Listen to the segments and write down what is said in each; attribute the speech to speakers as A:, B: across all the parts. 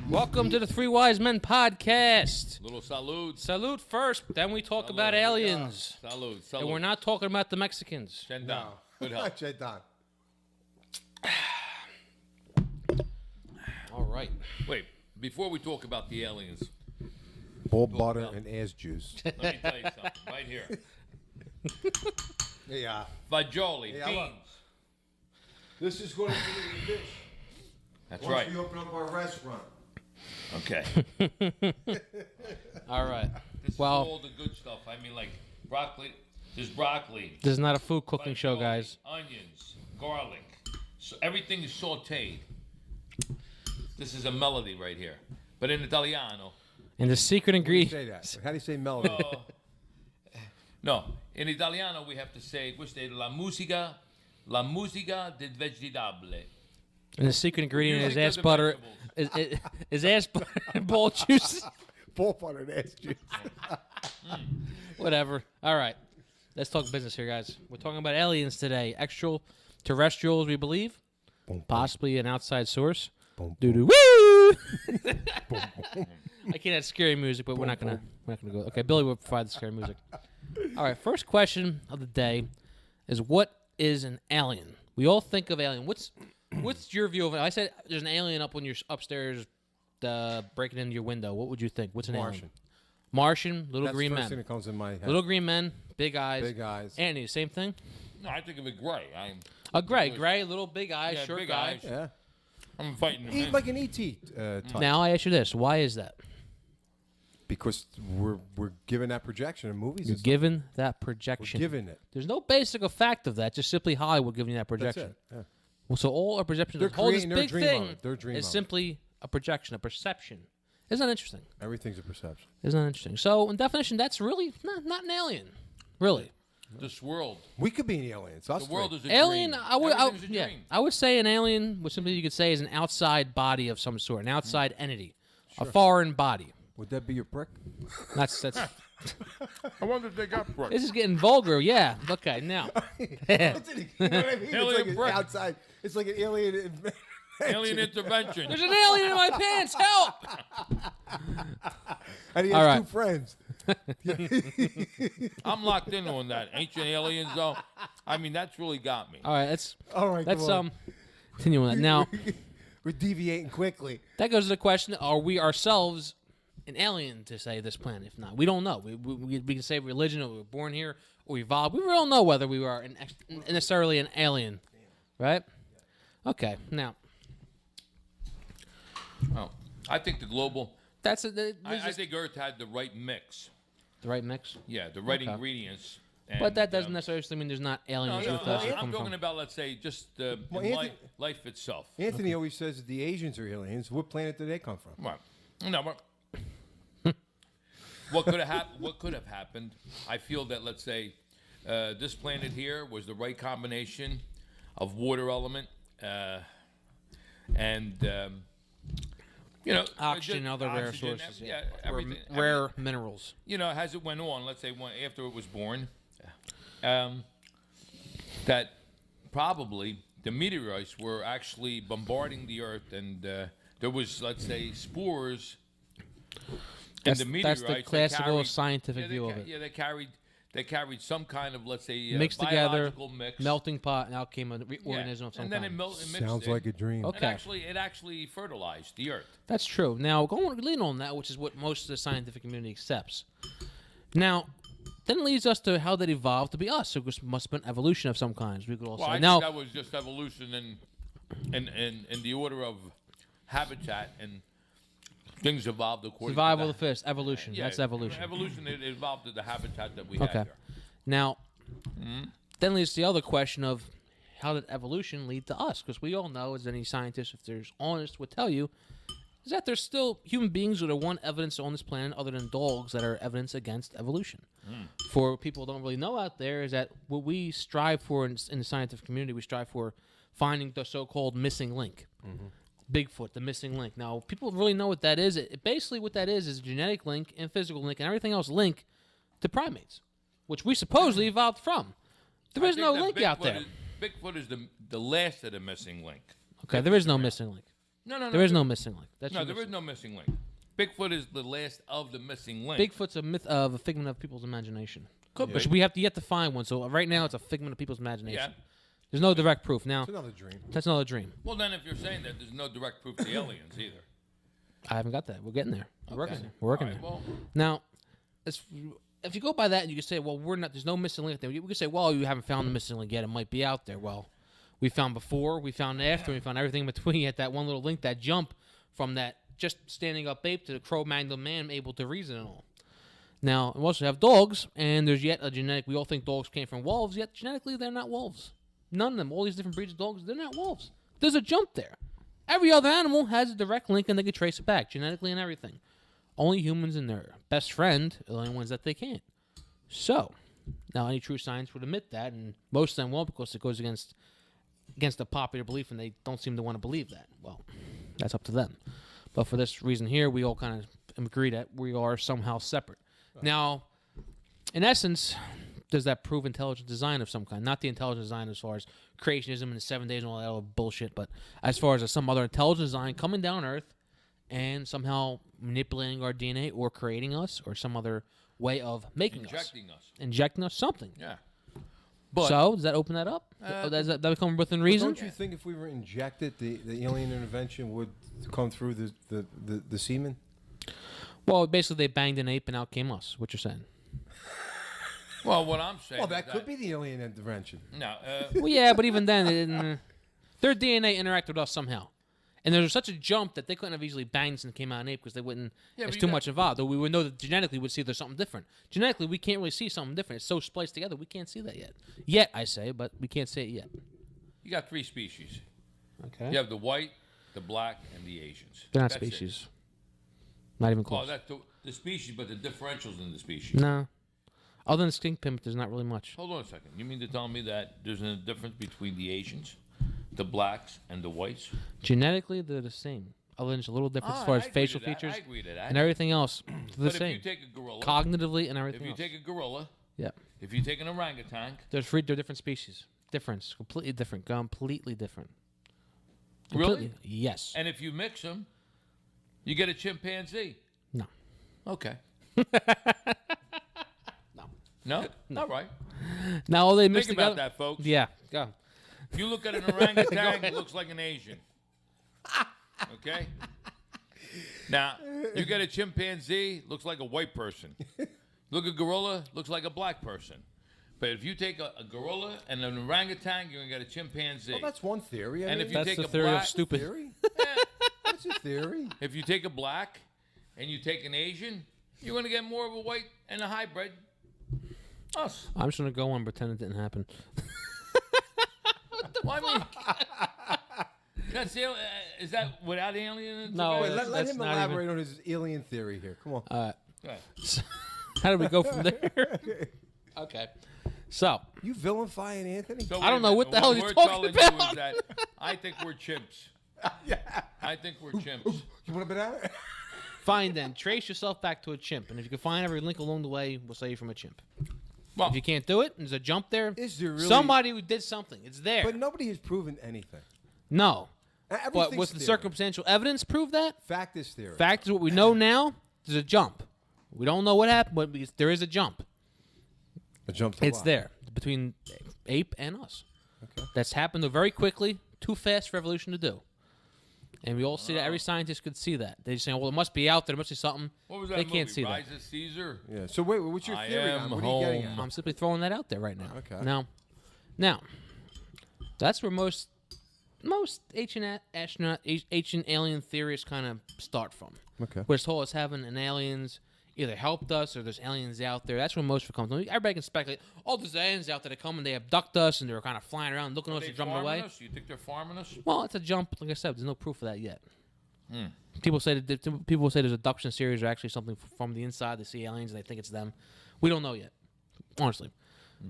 A: Welcome to the Three Wise Men podcast.
B: Little salute.
A: Salute first, then we talk about aliens.
B: Salute.
A: And we're not talking about the Mexicans.
B: No. Good help.
A: All right.
B: Wait, before we talk about the aliens,
C: Bull butter and ass juice.
B: let me tell you something right here.
C: Yeah.
B: Fagioli, beans.
C: This is going to be the dish.
B: That's right.
C: Once we open up our restaurant.
B: Okay.
A: All right.
B: This is all the good stuff. I mean, like broccoli. There's broccoli.
A: This is not a food cooking show, guys.
B: Onions, garlic. So everything is sauteed. This is a melody right here. But in Italiano.
A: And the secret
C: How do you
A: ingredient.
C: say that? How do you say melody?
B: No, in Italiano we have to say, questa è la musica del vegetable.
A: And the secret ingredient is
B: Music
A: ass
B: of the
A: butter.
B: vegetables.
A: Is ass butter and ball juice.
C: Bull butter and ass juice.
A: Whatever. All right. Let's talk business here, guys. We're talking about aliens today. Extraterrestrials, we believe. Possibly an outside source. Doo-doo. Woo! I can't have scary music, but we're not gonna go. Okay, Billy will provide the scary music. All right. First question of the day is, what is an alien? We all think of alien. What's your view of it? I said there's an alien up when you're upstairs breaking into your window. What would you think? What's an alien? Martian, little
C: That's
A: green
C: the first
A: men.
C: thing that comes in my head.
A: Little green men, big eyes.
C: Big eyes.
A: Andy, same thing?
B: No, I think of it gray.
A: Gray, little big eyes,
B: Yeah,
A: short
B: big
A: guy.
B: eyes.
C: Yeah.
B: I'm fighting them.
C: Eat like an E.T. Type.
A: Now I ask you this: why is that?
C: Because we're given that projection in movies.
A: You're
C: and stuff.
A: given that
C: We're
A: projection.
C: given it.
A: There's no basic of fact of that. Just simply Hollywood giving you that
C: That's
A: projection.
C: it. Yeah.
A: Well, so all our projections
C: They're
A: hold this
C: creating their
A: big
C: dream of
A: thing
C: it. Their dream
A: is
C: of it.
A: simply a projection, a perception. Isn't that interesting?
C: Everything's a perception.
A: Isn't that interesting? So, in definition, that's really not an alien. Really.
B: This world.
C: We could be an alien. It's us
B: The world
C: three.
B: is a
A: Alien,
B: dream.
A: I would
B: Everything's a dream.
A: I would say an alien was something you could say is an outside body of some sort, an outside entity, a foreign body.
C: Would that be your prick?
A: That's
B: I wonder if they got Brooks.
A: this is getting vulgar. Yeah. Okay. Now.
C: You know what I mean?
B: Alien
C: It's like an
B: prick.
C: outside. It's like an alien.
B: Alien intervention.
A: There's an alien in my pants. Help!
C: And he
A: All
C: has
A: right.
C: two friends.
B: I'm locked in on that. Ancient aliens, though. I mean, that's really got me.
A: All right. Let's
C: All right. come on.
A: continue on that. Now
C: We're deviating quickly.
A: that goes to the question: are we ourselves an alien to say this planet? If not, we don't know. We can say religion, or we were born here, or we evolved. We really don't know whether we are necessarily an alien, right? Okay. Now
B: Oh, I think the global.
A: that's
B: I think Earth had the right mix.
A: the right mix.
B: Yeah, the right
A: Okay.
B: ingredients.
A: But that doesn't necessarily mean there's not aliens with us. that
B: I'm
A: come
B: talking
A: from.
B: about, let's say, just
C: Anthony-
B: life itself.
C: Anthony always says that the Asians are aliens. What planet do they come from?
B: Right. No, but what could have happened? I feel that, let's say, this planet here was the right combination of water element and
A: Oxygen and other rare
B: oxygen,
A: sources.
B: Yeah,
A: Rare-
B: everything.
A: rare minerals.
B: As it went on, let's say after it was born, that probably the meteorites were actually bombarding the Earth, and there was, let's say, spores in the meteorites.
A: That's the
B: that
A: classical
B: carried-
A: scientific view of it.
B: Yeah, they carried some kind of, let's say,
A: Mixed together,
B: biological mix.
A: melting pot, and out came an
B: Yeah.
A: organism of some
B: and then
A: kind.
B: it mixed
C: Sounds
B: in.
C: like a dream.
A: Okay.
B: It actually fertilized the Earth.
A: That's true. Now, lean on that, which is what most of the scientific community accepts. Now, then it leads us to how that evolved to be us. So it must have been evolution of some kinds. We could all
B: Well,
A: say.
B: I
A: Now,
B: think that was just evolution in the order of habitat and Things evolved according
A: Survival
B: to
A: of the fittest. Evolution.
B: Yeah,
A: That's evolution.
B: Evolution, it evolved to the habitat that we had
A: Okay.
B: there.
A: Now, then leads to the other question of how did evolution lead to us? Because we all know, as any scientist, if there's honest, would tell you, is that there's still human beings that are one evidence on this planet other than dogs that are evidence against evolution. For what people don't really know out there is that what we strive for in the scientific community, we strive for finding the so-called missing link. Bigfoot, the missing link. Now, people really know what that is. Basically what that is a genetic link and physical link and everything else link to primates, which we supposedly evolved from. There is no link out there.
B: Bigfoot is the last of the missing link.
A: Okay, there is no missing link.
B: No.
A: There is no missing link. That's
B: No, there is no missing link. Bigfoot is the last of the missing link.
A: Bigfoot's a myth of a figment of people's imagination.
B: Could be.
A: But we have to yet to find one. So right now, it's a figment of people's imagination.
B: Yeah.
A: There's no direct proof. Now,
C: It's another dream.
A: that's another dream.
B: Well, then if you're saying that, there's no direct proof to aliens either.
A: I haven't got that. We're getting there. We're working
B: Okay.
A: there. We're working
B: All right,
A: there.
B: well,
A: Now, if you go by that and you can say, well, there's no missing link there. We can say, well, you haven't found the missing link yet. It might be out there. Well, we found before, we found after, we found everything in between at that one little link, that jump from that just standing up ape to the Cro-Magnon man able to reason and all. Now, we also have dogs, and there's yet a genetic. We all think dogs came from wolves, yet genetically they're not wolves. None of them. All these different breeds of dogs, they're not wolves. There's a jump there. Every other animal has a direct link, and they can trace it back genetically and everything. Only humans and their best friend are the only ones that they can't. So, now any true science would admit that, and most of them won't because it goes against the popular belief, and they don't seem to want to believe that. Well, that's up to them. But for this reason here, we all kind of agree that we are somehow separate. Now, in essence, does that prove intelligent design of some kind? Not the intelligent design as far as creationism and the 7 days and all that other bullshit, but as far as some other intelligent design coming down Earth and somehow manipulating our DNA or creating us or some other way of making injecting us, something.
B: Yeah. But
A: So, does that open that up? Does that become within reason?
C: Don't you think if we were injected, the alien intervention would come through the semen?
A: Well, basically, they banged an ape and out came us, what you're saying.
B: well, what I'm saying
C: Well,
B: is
C: that could be the alien intervention.
B: No,
A: Well, yeah, but even then, their DNA interacted with us somehow. And there was such a jump that they couldn't have easily banged and came out an ape because they wouldn't.
B: Yeah,
A: It's
B: but
A: too
B: you
A: much involved. Though we would know that genetically we'd see there's something different. Genetically, we can't really see something different. It's so spliced together, we can't see that yet. Yet, I say, but we can't see it yet.
B: you got 3 species.
A: Okay.
B: You have the white, the black, and the Asians.
A: They're not
B: That's it.
A: species. Not even
B: Well,
A: close.
B: that's the species, but the differentials in the species.
A: No. Other than skink pimp, there's not really much.
B: Hold on a second. You mean to tell me that there's a difference between the Asians, the blacks, and the whites?
A: Genetically, they're the same. Other than just a little difference as far as facial features
B: I agree to that.
A: and everything else. They're the
B: But
A: same.
B: if you take a gorilla,
A: Cognitively and
B: if
A: everything
B: you
A: else.
B: take a gorilla,
A: Yeah.
B: if you take an orangutan,
A: They're different species. Difference. Completely different. Completely different.
B: really,
A: Completely. Yes.
B: and if you mix them, you get a chimpanzee.
A: No.
B: Okay.
A: No.
B: No? All right.
A: Now all they
B: Think
A: mix
B: about
A: together.
B: that, folks.
A: Yeah. Go.
B: If you look at an orangutan, it looks like an Asian. Okay? Now, you get a chimpanzee, looks like a white person. Look at gorilla, looks like a black person. But if you take a gorilla and an orangutan, you're going to get a chimpanzee.
C: Well, that's one theory. I
B: And
C: mean,
B: if you
A: That's
B: take
A: the
B: a
A: theory
B: black,
A: of stupid.
C: theory? That's a theory.
B: if you take a black and you take an Asian, you're going to get more of a white and a hybrid. Us.
A: I'm just gonna go on and pretend it didn't happen.
B: Well, I mean, that's is that without alien?
A: No,
C: Wait, let
A: that's
C: him
A: not
C: elaborate on his alien theory here. Come on.
B: Go ahead.
A: How do we go from there? Okay. So
C: You vilifying Anthony?
B: So
A: I don't
B: wait a
A: know
B: minute.
A: what the hell
B: What
A: he's
B: we're
A: talking
B: telling you
A: about.
B: is that I think we're chimps. I think we're chimps.
C: You want a banana?
A: fine then. Trace yourself back to a chimp, and if you can find every link along the way, we'll say you're from a chimp.
B: Well,
A: If you can't do it, there's a jump there.
C: Is there really?
A: Somebody who did something. It's there.
C: But nobody has proven anything.
A: No. But
C: Everything's
A: what's the
C: theory.
A: circumstantial evidence prove that?
C: Fact is theory.
A: Fact is what we know now. There's a jump. We don't know what happened, but there is a jump.
C: A jump to
A: It's
C: what?
A: there between ape and us.
C: Okay.
A: That's happened very quickly, too fast for evolution to do. And we all see that. Every scientist could see that. They're saying, well, it must be out there. There must be something.
B: what was that
A: They
B: movie?
A: can't see
B: Rise
A: that.
B: of Caesar?
C: Yeah. So wait, what's your
B: I
C: theory
B: am
C: on? What are you getting
B: home.
C: at?
A: I'm simply throwing that out there right now.
C: Okay.
A: Now, that's where most most ancient alien theories kind of start from.
C: Okay.
A: Where it's told us having an aliens either helped us or there's aliens out there. That's where most of it comes from. Everybody can speculate, oh, there's aliens out there that come and they abduct us and they're kind of flying around looking at us and jumping away.
B: Us? You think they're farming us?
A: Well, it's a jump. Like I said, there's no proof of that yet. People say there's abduction series are actually something from the inside. They see aliens and they think it's them. We don't know yet, honestly.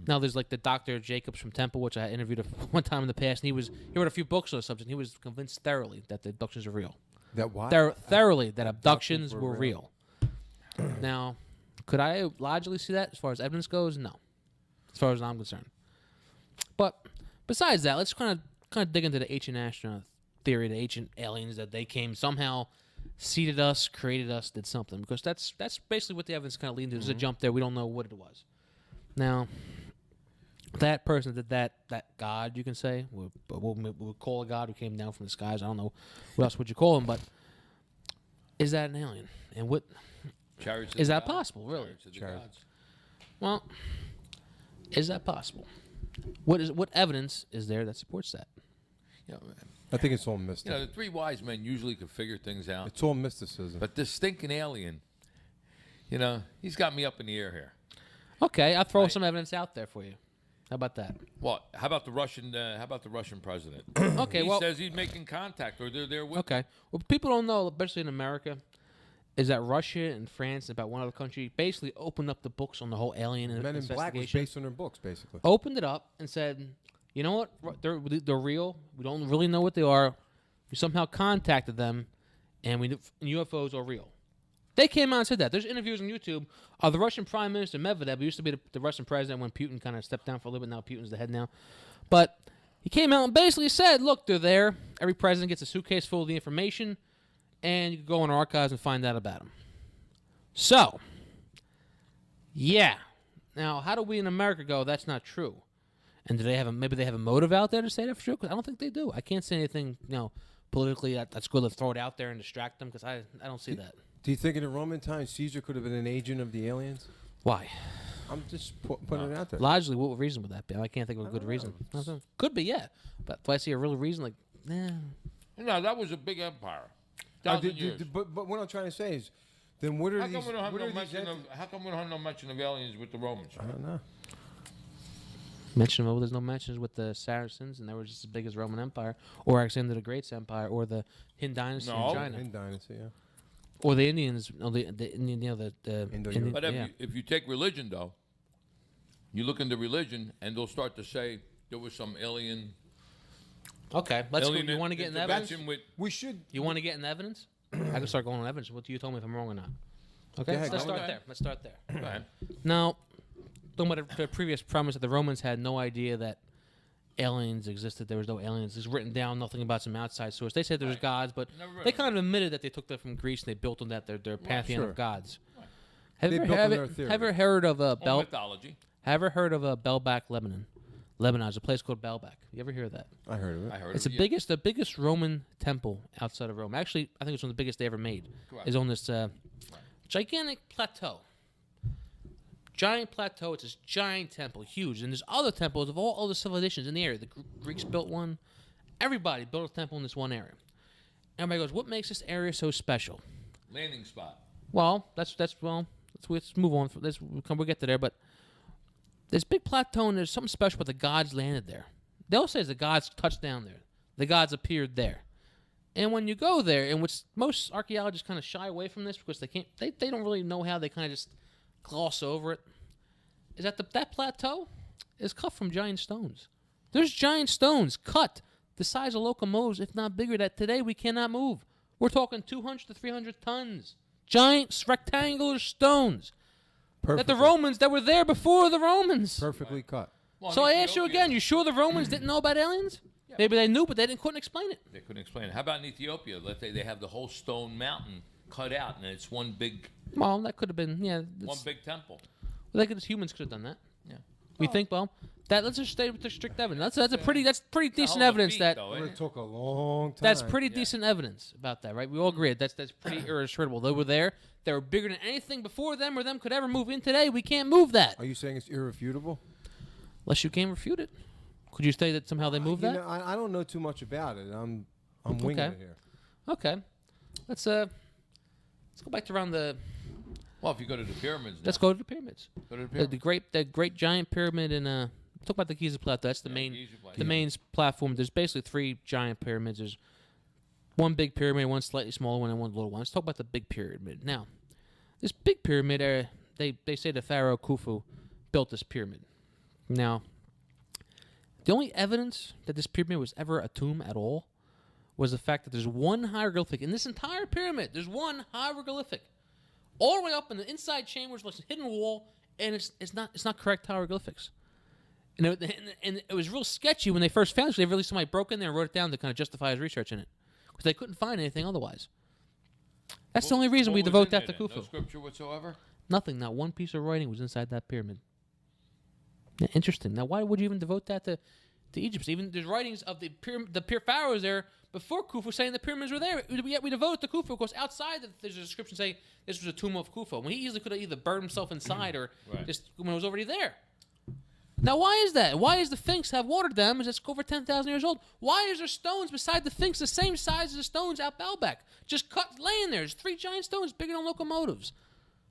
A: Now there's like the Dr. Jacobs from Temple, which I interviewed one time in the past, and he wrote a few books on the subject. He was convinced thoroughly that the abductions are real.
C: That what?
A: Thoroughly that abductions were real. Now, could I logically see that as far as evidence goes? No, as far as I'm concerned. But besides that, let's kind of dig into the ancient astronaut theory, the ancient aliens that they came somehow, seeded us, created us, did something. Because that's basically what the evidence kind of leads to. There's a jump there. We don't know what it was. Now, that person did that God, you can say, we'll call a God who came down from the skies. I don't know what else would you call him, but is that an alien? And what is that possible? Really? Well, is that possible? What evidence is there that supports that?
C: I think it's all mystic.
B: The three wise men usually could figure things out.
C: It's all mysticism.
B: But this stinking alien, he's got me up in the air here.
A: Okay, I'll throw some evidence out there for you. How about that?
B: What? How about the Russian? President?
A: Okay,
B: he says he's making contact, or they're there with.
A: Okay, what people don't know, especially in America, is that Russia and France, and about one other country, basically opened up the books on the whole alien
C: Men in
A: investigation.
C: Black was based on their books, basically.
A: Opened it up and said, you know what? They're real. We don't really know what they are. We somehow contacted them, and UFOs are real. They came out and said that. There's interviews on YouTube of the Russian Prime Minister Medvedev, who used to be the Russian president when Putin kind of stepped down for a little bit. Now Putin's the head now. But he came out and basically said, look, they're there. Every president gets a suitcase full of the information, and you can go in our archives and find out about them. So, yeah. Now, how do we in America go, that's not true? And do they have maybe they have a motive out there to say that for sure? Because I don't think they do. I can't say anything, politically that's good to throw it out there and distract them, because I don't see that.
C: Do you think in the Roman times Caesar could have been an agent of the aliens?
A: Why?
C: I'm just putting it out there.
A: Logically, what reason would that be? I can't think of a good reason. Could be, yeah. But if I see a real reason,
B: No, that was a big empire.
C: But what I'm trying to say is, then what are
B: how
C: these?
B: Come we don't have
C: what
B: no
C: are these
B: mention of, how come we don't have no mention of aliens with the Romans?
C: I don't know.
A: There's no mentions with the Saracens, and they were just as big as Roman Empire, or Alexander the Great's empire, or the Han Dynasty in China.
C: Han Dynasty, yeah.
A: Or the Indians, the Indian,
B: But if you take religion, though, you look into religion, and they'll start to say there was some alien.
A: Okay, let's go. You want to get in evidence?
C: We should.
A: You want to get in evidence? I can start going on evidence. What do you tell me if I'm wrong or not? Okay,
C: ahead,
A: let's start there. Let's start there.
B: Go ahead.
A: Now, talking about the previous premise that the Romans had no idea that aliens existed. There was no aliens. It's written down, nothing about some outside source. They said there's gods, but they kind of admitted that they took that from Greece and they built on that their pantheon of gods. Have you ever heard of
B: mythology?
A: Have you ever heard of Belbak, Lebanon? Lebanon is a place called Belbak. You ever hear of that?
C: I heard of it.
A: It's the biggest Roman temple outside of Rome. Actually, I think it's one of the biggest they ever made.
B: Correct.
A: Is on this gigantic plateau. Giant plateau. It's this giant temple, huge. And there's other temples of all other civilizations in the area. The Greeks built one. Everybody built a temple in this one area. Everybody goes, what makes this area so special?
B: Landing spot.
A: Well, let's move on. We'll get to there, but this big plateau, and there's something special about the gods landed there. They'll say the gods touched down there. The gods appeared there. And when you go there, and which most archaeologists kind of shy away from this because they don't really know how, they kind of just gloss over it, is that that plateau is cut from giant stones. There's giant stones cut the size of locomotives, if not bigger, that today we cannot move. We're talking 200 to 300 tons. Giant rectangular stones. That the Romans, that were there before the Romans.
C: Perfectly cut.
A: Well, so I ask you again, you sure the Romans didn't know about aliens? Yeah. Maybe they knew, but they couldn't explain it.
B: They couldn't explain it. How about in Ethiopia? Let's say they have the whole stone mountain cut out, and it's one big...
A: Well, that could have been,
B: one big temple.
A: Well, humans could have done that.
B: Yeah.
A: We think, let's just stay with the strict evidence. That's pretty decent evidence.
C: It took a long time.
A: That's pretty decent evidence about that, right? We all agree that's pretty irretrievable. They were there. They were bigger than anything before them or them could ever move in today. We can't move that.
C: Are you saying it's irrefutable?
A: Unless you can refute it. Could you say that somehow they moved that?
C: I don't know too much about it. I'm winging it here.
A: Okay. Let's go back to around the.
B: Well, if you go to the pyramids,
A: Let's go to the pyramids.
B: Go to the pyramids.
A: The great giant pyramid in talk about the Giza plateau. That's the main platform. There's basically 3 giant pyramids. There's one big pyramid, one slightly smaller one, and one little one. Let's talk about the big pyramid. Now, this big pyramid, they say the Pharaoh Khufu built this pyramid. Now, the only evidence that this pyramid was ever a tomb at all was the fact that there's one hieroglyphic in this entire pyramid. There's one hieroglyphic all the way up in the inside chambers, like a hidden wall, and it's not correct hieroglyphics. And it was real sketchy when they first found it. They really somebody broke in there and wrote it down to kind of justify his research in it, because they couldn't find anything otherwise. That's the only reason we devote that to Khufu.
B: No scripture whatsoever.
A: Nothing. Not one piece of writing was inside that pyramid. Yeah, interesting. Now, why would you even devote that to Egypt? Even there's writings of the pharaohs there before Khufu saying the pyramids were there. Yet we devote it to Khufu. Of course, outside there's a description saying this was a tomb of Khufu. When he easily could have either burned himself inside or just when it was already there. Now, why is that? Why is the Sphinx have water dams that's over 10,000 years old? Why is there stones beside the Sphinx the same size as the stones out Baalbek? Just cut, laying there. There's 3 giant stones bigger than locomotives.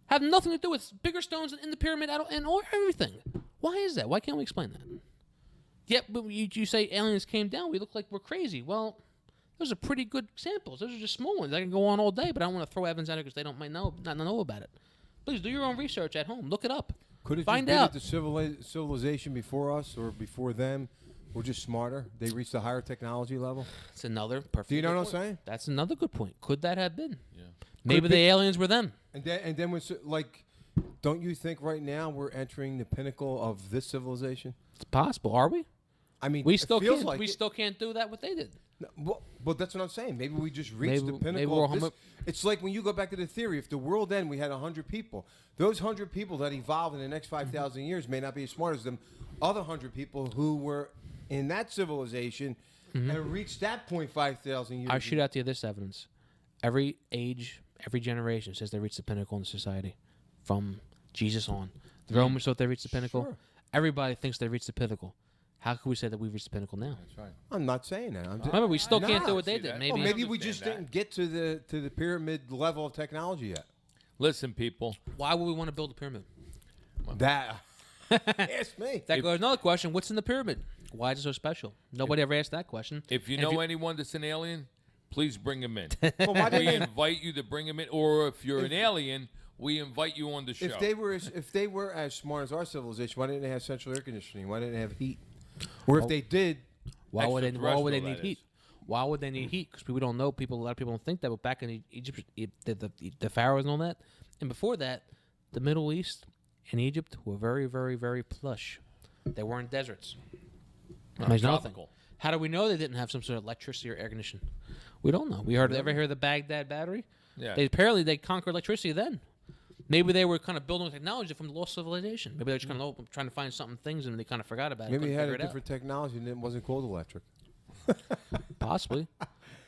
A: Have nothing to do with bigger stones in the pyramid and everything. Why is that? Why can't we explain that? Yep, but you say aliens came down. We look like we're crazy. Well, those are pretty good examples. Those are just small ones. I can go on all day, but I don't want to throw evidence out here because they might not know about it. Please do your own research at home. Look it up.
C: Could it
A: Find
C: just
A: out.
C: be that the civilization before us or before them were just smarter? They reached a higher technology level?
A: It's another perfect.
C: Do you know
A: good
C: what I'm
A: point.
C: saying?
A: That's another good point. Could that have been?
B: Yeah.
A: Maybe the aliens were them.
C: And then when, like, don't you think right now we're entering the pinnacle of this civilization?
A: It's possible. Are we?
C: I mean,
A: We still
C: it feels
A: can't.
C: like
A: We still can't do that. What they did.
C: No, but that's what I'm saying. Maybe we just reached the
A: Maybe
C: pinnacle
A: we're
C: of this. It's like when you go back to the theory. If the world end, we had 100 people. Those 100 people that evolve in the next 5,000 years may not be as smart as them other 100 people who were in that civilization and reached that point 5,000 years.
A: I'll shoot out to you this evidence. Every age, every generation says they reached the pinnacle in society, from Jesus on. The Romans thought they reached the pinnacle.
C: Sure.
A: Everybody thinks they reached the pinnacle. How can we say that we've reached the pinnacle now?
B: That's right.
C: I'm not saying that. I'm just,
A: Remember, we still
C: No.
A: can't do what they
B: See
A: did.
B: that?
A: Maybe,
C: maybe we
B: understand
C: just
B: that.
C: didn't get to the pyramid level of technology yet.
B: Listen, people.
A: why would we want to build a pyramid?
C: That ask me.
A: That goes another question. What's in the pyramid? Why is it so special? Nobody ever asked that question.
B: If you
A: And
B: know anyone that's an alien, please bring him in.
C: Well, why
B: We
C: didn't they,
B: invite you to bring him in, or if you're an alien, we invite you on the show.
C: if they were as smart as our civilization, why didn't they have central air conditioning? Why didn't they have heat? Or if they did,
A: Why would they need
B: Extraterrestrial,
A: heat? Why would they need heat? Because we don't know. A lot of people don't think that. But back in Egypt, the pharaohs and all that, and before that, the Middle East and Egypt were very, very, very plush. They weren't deserts. There's nothing.
B: tropical.
A: How do we know they didn't have some sort of electricity or air conditioning? We don't know. Ever hear of the Baghdad battery?
B: Yeah.
A: Apparently they conquered electricity then. Maybe they were kind of building technology from the lost civilization. Maybe they were just kind of trying to find things and they kind of forgot about it.
C: maybe they
A: couldn't
C: had a
A: figure it out.
C: different technology and it wasn't called electric.
A: Possibly.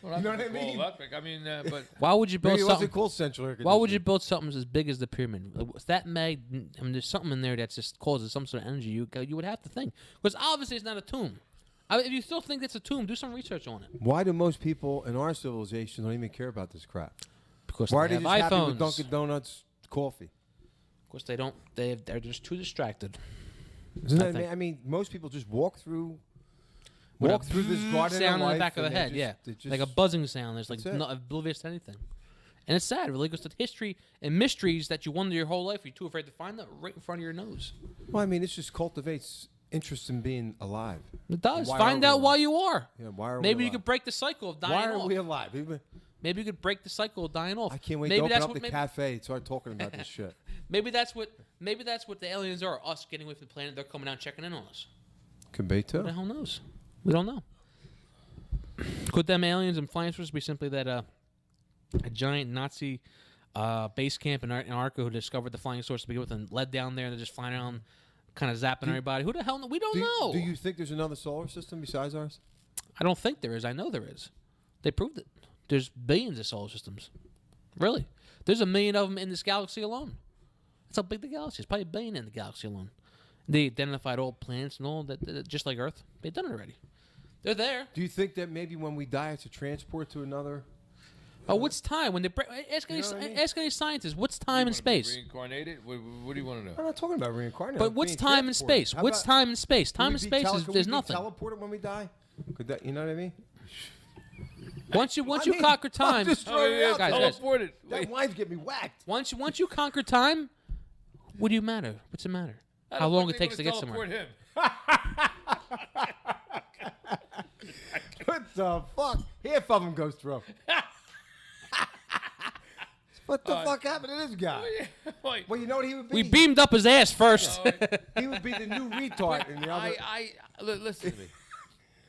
B: Well,
C: You know what I
B: that's
C: mean?
B: electric. I mean, but
A: Why would you build
C: Maybe it
A: something?
C: wasn't called central air
A: Why
C: conditioning.
A: would you build something as big as the pyramid? What's that I mean, there's something in there that just causes some sort of energy. You would have to think, because obviously it's not a tomb. If you still think it's a tomb, do some research on it.
C: Why do most people in our civilization don't even care about this crap?
A: Because
C: Why are
A: they
C: they
A: have
C: just happy with
A: iPhones.
C: Dunkin' Donuts coffee?
A: Of course they don't. They're just too distracted.
C: Isn't
A: I
C: that,
A: think-
C: I mean, most people just walk through
A: With a
C: this garden
A: sound
C: of
A: in the
C: life
A: back of the
C: and they
A: head,
C: just-
A: yeah,
C: they just-
A: like a buzzing sound. There's like
C: That's it.
A: not oblivious to anything, and it's sad, really, because the history and mysteries that you wonder your whole life, you're too afraid to find them right in front of your nose.
C: Well, I mean, it just cultivates interest in being alive.
A: It does.
C: Why
A: Find
C: are we
A: out
C: alive?
A: why you are.
C: Yeah, why are
A: Maybe
C: we
A: you
C: alive?
A: could break the cycle of dying
C: Why are
A: off.
C: we alive? Even-
A: Maybe you could break the cycle of dying off.
C: I can't wait
A: maybe
C: to open
A: that's
C: up
A: what,
C: the
A: maybe,
C: cafe and start talking about this shit.
A: maybe that's what the aliens are. Us getting away from the planet. They're coming out checking in on us.
C: Could be too.
A: Who the hell knows? We don't know. Could them aliens and flying saucers be simply that a giant Nazi base camp in Arca who discovered the flying saucers to begin with and led down there and they're just flying around, kind of zapping everybody? Who the hell? We don't know.
C: Do you think there's another solar system besides ours?
A: I don't think there is. I know there is. They proved it. There's billions of solar systems. Really. There's 1 million of them in this galaxy alone. That's how big the galaxy is. Probably 1 billion in the galaxy alone. They identified all planets and all that, just like Earth. They've done it already. They're there.
C: Do you think that maybe when we die, it's a transport to another?
A: Oh, what's time? When they ask any,
C: know what I mean?
A: ask any scientists, what's time and space?
B: Reincarnated? What do you want to know?
C: I'm not talking about reincarnating.
A: But
C: I'm
A: what's
C: being
A: time and
C: transported.
A: space?
C: How
A: What's
C: about-
A: time and space?
C: Could
A: Time
C: we
A: and
C: be
A: space
C: tele-
A: is
C: could we
A: there's
C: be
A: nothing.
C: Teleported when we die? Could that? You know what I mean?
A: Once you
C: I mean,
A: conquer
C: I'm
A: time,
C: just throwing it out
A: guys,
C: there.
A: guys.
B: Teleported.
C: That
B: Wait.
C: wine's getting me whacked.
A: once you conquer time, what do you matter? What's the matter?
B: I
A: How
B: don't
A: long
B: think
A: it
B: they're
A: takes to
B: gonna
A: get somewhere?
B: teleport him.
C: What the fuck? Half of them goes through. What the fuck happened to this guy?
B: Wait.
C: Well, you know what he would be?
A: We beamed up his ass first.
C: He would be the new retard in the other.
B: Listen to me.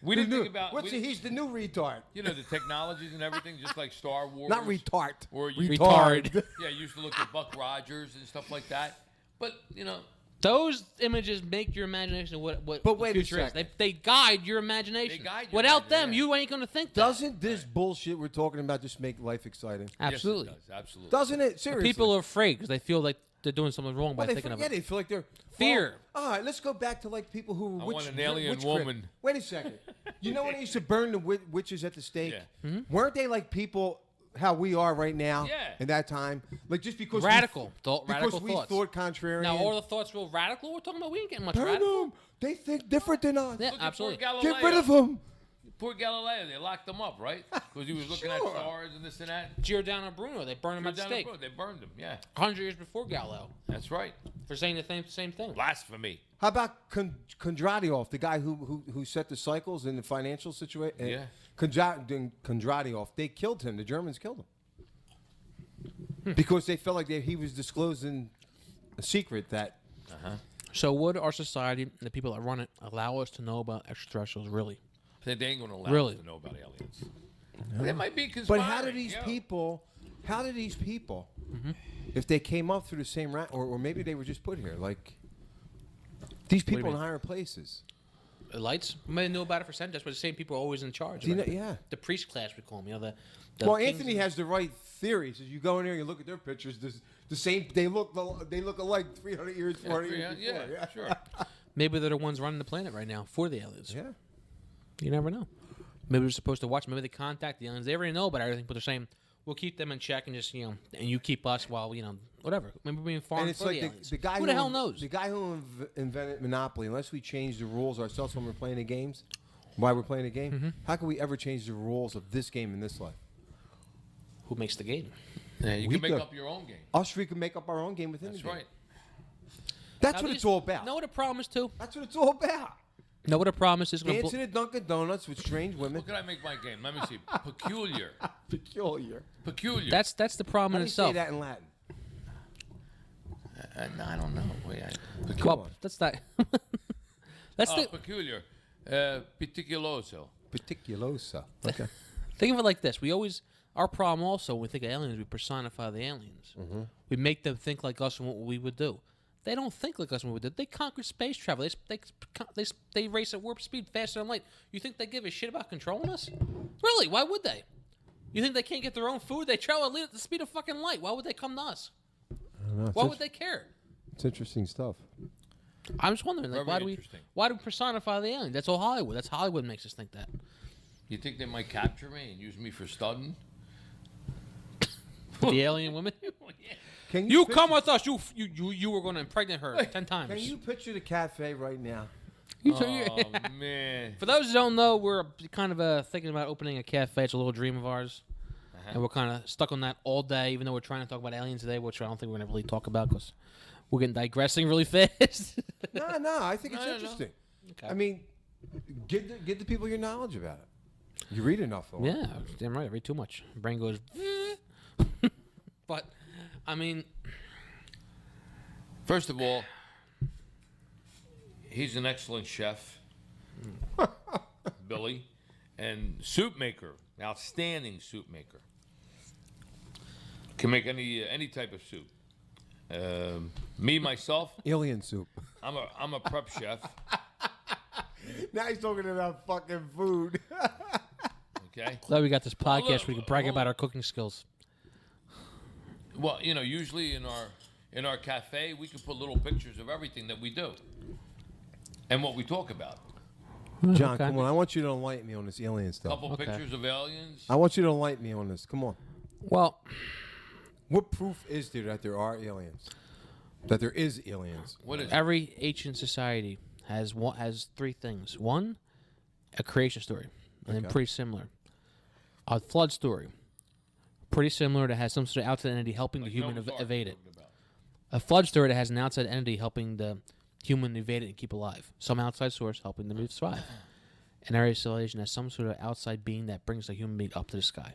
B: We
C: the
B: didn't
C: new,
B: think about.
C: he's the new retard.
B: You know the technologies and everything, just like Star Wars.
C: Not retard.
B: Or you,
A: Retard.
B: Yeah, you used to look at Buck Rogers and stuff like that. But you know,
A: Those images make your imagination what
C: But
A: the
C: wait a
A: future is.
C: second.
A: They guide your imagination.
B: They guide your
A: Without them,
B: imagination.
A: you ain't gonna think that.
C: Doesn't this bullshit we're talking about just make life exciting?
A: Absolutely.
B: Yes, it does. Absolutely.
C: Doesn't it? Seriously.
A: People are afraid because they feel like they're doing something wrong by
C: Well,
A: thinking of
C: yeah,
A: it.
C: they feel like they're
A: Fear.
C: Well, all right, let's go back to like people who.
B: I want an alien
C: witchcraft.
B: woman.
C: Wait a second. You know when they used to burn the witches at the stake?
B: Yeah.
A: Mm-hmm.
C: Weren't they like people how we are right now?
B: Yeah.
C: In that time, like just because
A: Radical.
C: because
A: Radical
C: we
A: thoughts.
C: thought contrarian.
A: Now, all the thoughts real radical. We're talking about we ain't getting much
C: burn
A: radical.
C: them. They think different than us.
A: Yeah,
B: Look at
A: absolutely.
B: Poor Galileo.
C: Get rid of them.
B: Poor Galileo. They locked him up, right? Because he was looking at
C: Sure.
B: stars and this and that.
A: Giordano Bruno, they burned him at the
B: Down the
A: stake
B: road, they burned him. Yeah,
A: 100 years before Galileo
B: that's right.
A: for saying the same thing.
B: Blasphemy.
C: How about Kondratiev, the guy who set the cycles in the financial situation?
B: Yeah.
C: Kondratiev, they killed him. The Germans killed him because they felt like he was disclosing a secret that.
A: So would our society and the people that run it allow us to know about extraterrestrials really?
B: They ain't going to allow
A: Really?
B: us to know about aliens. They might be
C: But
B: conspiring.
C: how do these people? How do these people? If they came up through the same route, or maybe they were just put here, like these
A: do you
C: people in
A: mean?
C: higher places.
A: The lights? We may know about it for centuries, but the same people are always in charge.
C: Do you know,
A: right?
C: yeah.
A: The priest class, we call them. You know, the
C: Well,
A: kings
C: Anthony
A: and-
C: has the right theories. As you go in there, you look at their pictures. The same. They look alike 300 years, 400 years before.
B: Yeah, sure.
A: Maybe they're the ones running the planet right now for the aliens.
C: Yeah.
A: You never know. Maybe we're supposed to watch. Maybe they contact the aliens. They already know about everything, but they're saying we'll keep them in check and just and you keep us while whatever. Maybe we're being
C: And
A: farmed
C: it's
A: for
C: like
A: the aliens.
C: the guy
A: Who the hell knows?
C: The guy who invented Monopoly. Unless we change the rules ourselves when we're playing the games, why we're playing a game,
A: Mm-hmm.
C: how can we ever change the rules of this game in this life?
A: Who makes the game?
B: Yeah, you
C: We
B: can make
C: could-
B: up your own game.
C: Us three can make up our own game within
B: That's
C: the game.
B: right.
C: That's
A: Now,
C: what
A: these-
C: it's all about.
A: Know what a promise too?
C: That's what it's all about.
A: Know what a promise is going
C: Dancing at Dunkin' Donuts with strange women.
B: What can I make my game? Let me see. Peculiar.
C: Peculiar.
B: Peculiar.
A: That's the problem
C: How
A: in
C: do you say
A: itself.
C: that in Latin?
B: No, I don't know. Wait,
C: Come
A: Well,
C: on.
A: that's that. That's the
B: peculiar. Particuloso.
C: Particulosa. Okay.
A: think of it like this. Our problem also when we think of aliens, we personify the aliens. We make them think like us and what we would do. They don't think like us and what we would do. They conquer space travel. They race at warp speed faster than light. You think they give a shit about controlling us? Really? Why would they? You think they can't get their own food? They travel at the speed of fucking light. Why would they come to us?
C: I don't know.
A: Why would they care?
C: It's interesting stuff.
A: I'm just wondering, like,
B: Very interesting.
A: why do we personify the alien? That's all Hollywood. That's Hollywood makes us think that.
B: You think they might capture me and use me for studding?
A: The alien women.
C: Can
A: You
C: picture-
A: come with us. You were going to impregnate her 10 times.
C: Can you picture the cafe right now?
B: Oh, man.
A: For those who don't know, we're kind of thinking about opening a cafe. It's a little dream of ours. And we're kind of stuck on that all day, even though we're trying to talk about aliens today, which I don't think we're going to really talk about because we're getting digressing really fast.
C: No, I think it's
B: No.
C: interesting.
A: Okay.
C: I mean, give the people your knowledge about it. You read enough of it.
A: Yeah, damn right. I read too much. Brain goes. But, I mean,
B: First of all, he's an excellent chef, Billy, and soup maker, outstanding soup maker. Can make any type of soup. Me myself,
C: Alien soup.
B: I'm a prep chef.
C: Now he's talking about fucking food.
B: Okay.
A: glad we got this podcast
B: look,
A: where we can brag
B: hold
A: about
B: on.
A: our cooking skills.
B: Well, usually in our cafe we can put little pictures of everything that we do. and what we talk about.
C: John,
A: Okay.
C: come on. I want you to enlighten me on this alien
B: A
C: stuff.
B: couple
A: Okay.
B: pictures of aliens.
C: I want you to enlighten me on this. Come on.
A: Well,
C: What proof is there that there are aliens? That there is aliens?
B: What is it?
A: every ancient society has three things. One, a creation story, and then
C: Okay.
A: pretty similar. A flood story, pretty similar, that has some sort of outside entity helping the human
B: Noah's Ark
A: evade it.
B: we're talking about.
A: A flood story that has an outside entity helping the human evade it and keep alive. Some outside source helping them survive. An area civilization has some sort of outside being that brings the human being up to the sky.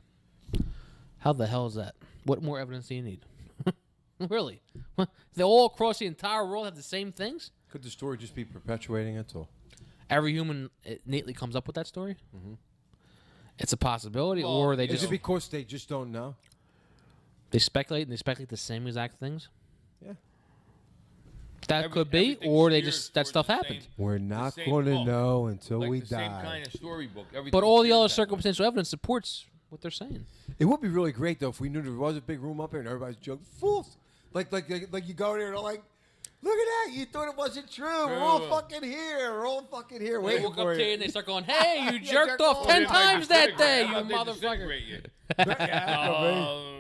A: How the hell is that? What more evidence do you need? Really? They all across the entire world have the same things?
C: Could the story just be perpetuating it all?
A: Every human innately comes up with that story? It's a possibility,
B: Well,
A: or they
B: you
C: Is
A: just
C: it because they just don't know?
A: they speculate and they speculate the same exact things?
C: Yeah.
A: That could be,
B: Everything's
A: or they
B: geared
A: just that
B: towards
A: stuff
B: the
A: happened.
B: same-
C: We're not
B: same
C: going to
B: book.
C: know until
B: like
C: we
B: the same
C: die.
B: kind of storybook.
A: But
B: Everything's
A: all the
B: geared
A: other
B: that way.
A: circumstantial evidence supports what they're saying.
C: It would be really great though if we knew there was a big room up here and everybody's joking. Fools! Like you go there and they're like, look at that! You thought it wasn't true. We're all
B: True.
C: fucking here. We're all fucking here.
A: They
C: Waiting
A: walk
C: for
A: up to you
C: you.
A: and they start going, "Hey, you
C: Yeah,
A: jerked
C: jerk
A: off
C: off.
A: 10
B: They might
A: times that
B: disintegrate.
A: day, you
B: How about they
A: motherfucker."
B: disintegrate you? No.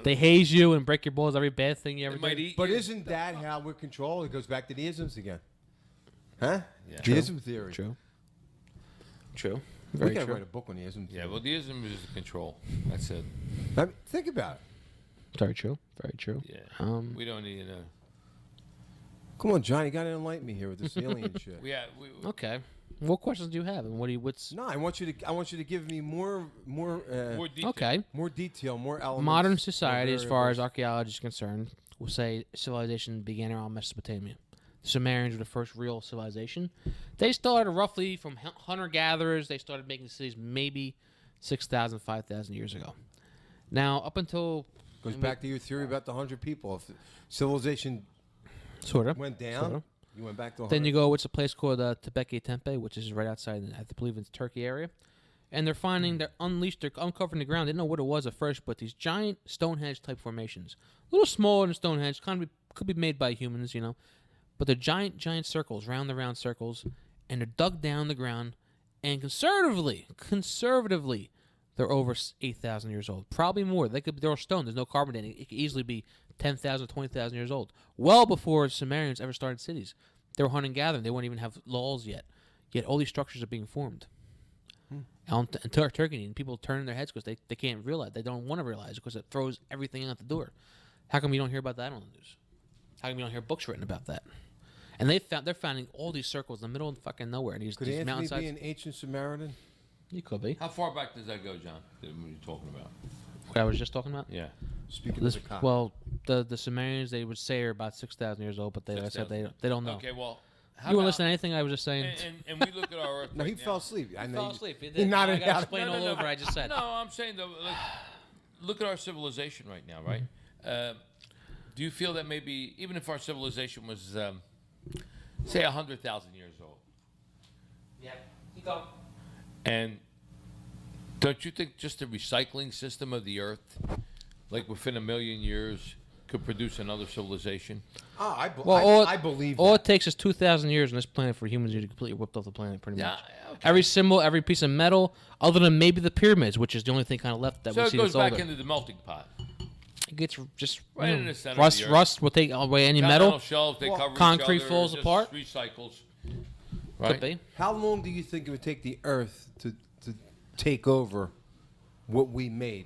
A: They haze you and break your balls every bad thing you ever
B: They might
A: did.
B: eat
C: But
B: you.
C: isn't that how we're controlled? It goes back to the isms again. Huh?
B: Yeah.
C: The
B: True.
C: ism theory.
A: True. True.
C: We
A: Very
C: gotta
A: true.
C: write a book on the ism theory.
B: Yeah, well, the ism is the control. That's it.
C: I mean, think about it.
A: Very true. Very true.
B: Yeah. We don't need to.
C: Come on, John, you gotta enlighten me here with this alien shit.
B: We
A: Okay. What questions do you have, and what's
C: No, I want you to give me more
B: more detail.
A: okay?
C: more detail, more elements.
A: Modern society,
C: more
A: as far as
C: variables.
A: archaeology is concerned, will say civilization began around Mesopotamia. The Sumerians were the first real civilization. They started roughly from hunter-gatherers. They started making cities maybe 6,000, 5,000 years ago. Now, up until
C: Goes back to your theory about the 100 people. If civilization
A: sort of
C: went down,
A: Sorta.
C: you went back to 100.
A: Then you go, it's a place called Tebeke Tempe, which is right outside, I believe it's Turkey area. And they're finding, they're uncovering the ground. They didn't know what it was at first, but these giant Stonehenge-type formations. A little smaller than Stonehenge, could be made by humans, But they're giant circles, round circles, and they're dug down the ground. And conservatively, they're over 8,000 years old. Probably more. They're stone. There's no carbon dating. It could easily be 10,000, 20,000 years old. Well before Sumerians ever started cities. They were hunting and gathering. They wouldn't even have laws yet. Yet all these structures are being formed. And Turkey, and people turn their heads because they can't realize. They don't want to realize because it throws everything out the door. How come you don't hear about that on the news? How come you don't hear books written about that? And they're finding all these circles in the middle of fucking nowhere. And
C: Could
A: these
C: Anthony
A: mountainsides.
C: be an ancient Samaritan?
A: You could be.
B: How far back does that go, John? That what you're talking about?
A: What I was just talking about.
B: Yeah.
C: Speaking
A: This,
C: of the cop.
A: well, the Sumerians, they would say are about 6,000 years old, but like I said
B: 6,000.
A: they don't know.
B: Okay, well, how
A: You wouldn't
B: about-
A: listen to anything I was just saying.
B: And we look at our Earth.
C: no, he
B: right
C: fell
B: now.
C: asleep. I know
A: Fell
C: you-
A: asleep.
C: He nodded
A: I got to
C: out.
A: explain all over. I just said.
B: No, I'm saying though, like, look at our civilization right now, right? Do you feel that maybe even if our civilization was, say, 100,000 years old,
A: Yeah. Keep going.
B: and don't you think just the recycling system of the Earth, like within 1,000,000 years, could produce another civilization?
C: Oh,
A: Well,
C: I believe
A: all
C: that.
A: it takes is 2,000 years on this planet for humans to be completely whipped off the planet, pretty
B: Yeah,
A: much.
B: okay.
A: Every symbol, every piece of metal, other than maybe the pyramids, which is the only thing kind of left that
B: So
A: we
B: it
A: see
B: goes
A: that's
B: back
A: older.
B: into the melting pot.
A: It gets just
B: Right
A: you
B: in
A: know,
B: the center of
A: rust.
B: the earth.
A: Rust will take away any
B: Continental
A: metal.
B: shelves, they cover
A: concrete
B: each other,
A: falls
B: just
A: apart.
B: Recycles.
A: Could
B: Right?
A: be.
C: How long do you think it would take the Earth to take over what we made?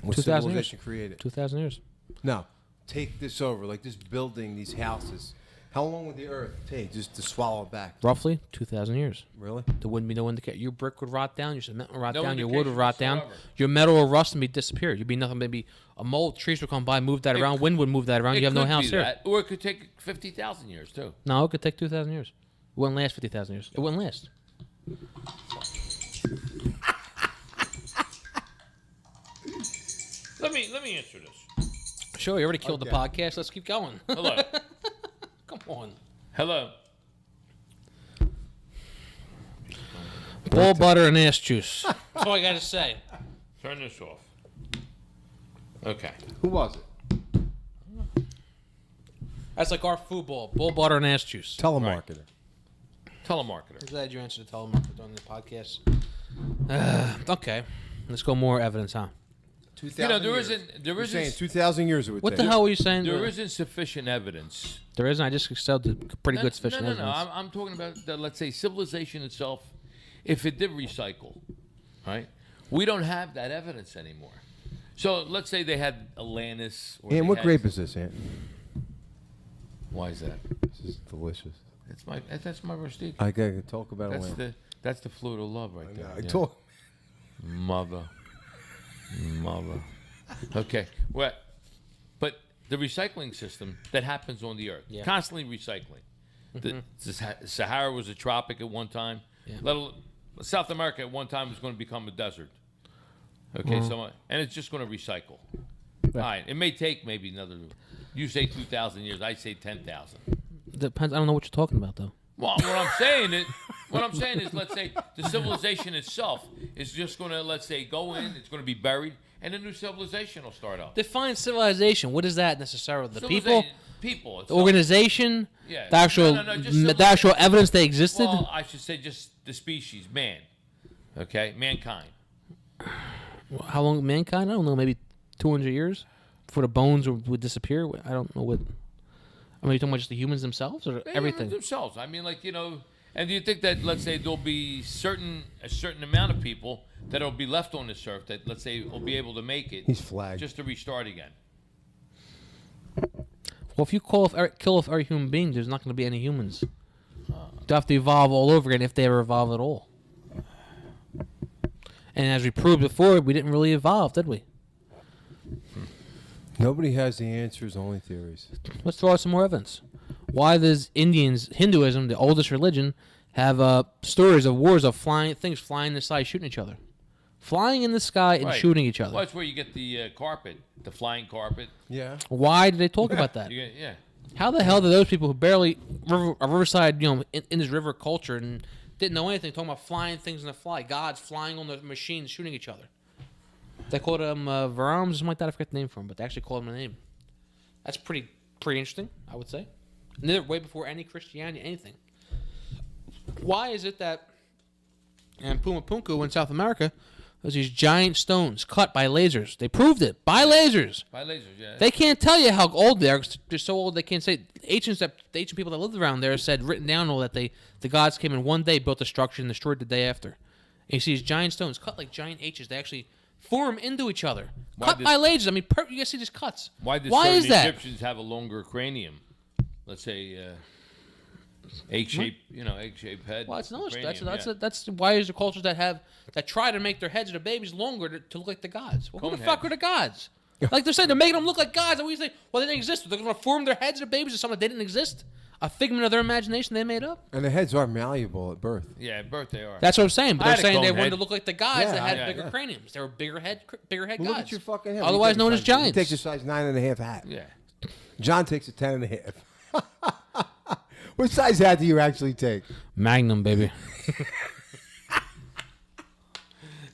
C: What
A: 2,000 years.
C: civilization created?
A: 2,000 years.
C: No, take this over, like this building, these houses. How long would the Earth take just to swallow it back?
A: Roughly 2,000 years.
C: Really?
A: There wouldn't be no indication. Your brick would rot down. Your cement would rot
B: No
A: down. Your wood would
B: indication
A: rot down.
B: whatsoever.
A: Your metal will rust and be disappeared. You'd be nothing. Maybe a mold. Trees would come by, move that around. Wind would move that around.
B: It
A: You have no
B: could
A: house
B: be
A: here.
B: that, or it could take 50,000 years too.
A: No, it could take 2,000 years. It wouldn't last 50,000 years. It wouldn't last.
B: Let me answer this.
A: Sure, you already killed
C: Okay.
A: the podcast. Let's keep going.
B: Hello.
A: Come on.
B: Hello.
A: Ball butter and ass juice. That's all I got to say.
B: Turn this off. Okay.
C: Who was it?
A: That's like our food ball. Ball butter and ass juice.
C: Telemarketer.
B: Telemarketer.
A: I'm glad you answered the telemarketer on the podcast. Okay. Let's go more evidence, huh?
C: 2,000
B: there
C: years.
B: isn't.
C: You're saying 2,000 years it would
A: What
C: take.
A: the hell were you saying?
B: There isn't sufficient evidence.
A: There isn't. I just said pretty good sufficient
B: No.
A: evidence.
B: I'm talking about let's say civilization itself. If it did recycle, right? We don't have that evidence anymore. So let's say they had Atlantis. Or
C: Aunt, what grape is this, Aunt?
B: Why is that?
C: This is delicious.
B: That's my rustique.
C: I gotta talk about it.
B: That's the fluid of love right there.
C: I told.
B: Mother. Okay. Well, but the recycling system that happens on the earth, constantly recycling. The Sahara was a tropic at one time. Yeah. South America at one time was going to become a desert. Okay, and it's just going to recycle. All right, it may take maybe another. You say 2,000 years. I say 10,000.
A: Depends. I don't know what you're talking about, though.
B: Well, what I'm saying is, let's say the civilization itself is just going to, let's say, go in. It's going to be buried, and a new civilization will start up.
A: Define civilization. What is that necessarily? The people,
B: the
A: organization,
B: yeah.
A: The actual, the actual evidence they existed.
B: Well, I should say just the species, man. Okay, mankind.
A: How long mankind? I don't know. Maybe 200 years before the bones would disappear. I don't know what. I mean, you talking about just the humans themselves or everything?
B: Themselves. I mean, and do you think that, let's say, there'll be a certain amount of people that will be left on this earth that, let's say, will be able to make it?
C: He's flagged.
B: Just to restart again.
A: Well, if you kill off every human being, there's not going to be any humans. They have to evolve all over again if they ever evolve at all. And as we proved before, we didn't really evolve, did we?
C: Nobody has the answers, only theories.
A: Let's throw out some more evidence. Why does Hinduism, the oldest religion, have stories of wars of things flying in the sky, shooting each other? Flying in the sky and shooting each other.
B: Well, that's where you get the carpet, the flying carpet.
C: Yeah.
A: Why do they talk about that?
B: Yeah.
A: How the hell do those people who barely riverside, in this river culture and didn't know anything, talking about flying things in the fly, gods flying on the machines, shooting each other? They called them Varams, something like that. I forget the name for them, but they actually called them a name. That's pretty interesting, I would say. And they're way before any Christianity, anything. Why is it that in Pumapunku in South America, there's these giant stones cut by lasers? They proved it by lasers.
B: By lasers, yeah.
A: They can't tell you how old they are. They're so old they can't say. The ancient people that lived around there said, written down, all that the gods came in one day, built a structure, and destroyed the day after. And you see these giant stones cut like giant H's. They actually form into each other. Cut by lasers. I mean, you guys see these cuts.
B: Why
A: is that?
B: Egyptians have a longer cranium? Let's say egg-shaped, egg-shaped head.
A: Well, it's no.
B: Cranium,
A: That's why is there cultures that try to make their heads of their babies longer to look like the gods. Well, who the fuck are the gods? Like they're saying, they're making them look like gods. And we say, well, they didn't exist. They're going to form their heads of babies or something that they didn't exist. A figment of their imagination they made up.
C: And the heads are malleable at birth.
B: Yeah, at birth they are.
A: That's what I'm saying. But they're saying they wanted
B: head.
A: to look like the gods that had bigger craniums. They were bigger head gods.
C: Look at your fucking head.
A: Otherwise known as giants.
C: He takes a size 9.5 hat.
B: Yeah.
C: John takes a 10.5. What size hat do you actually take?
A: Magnum, baby.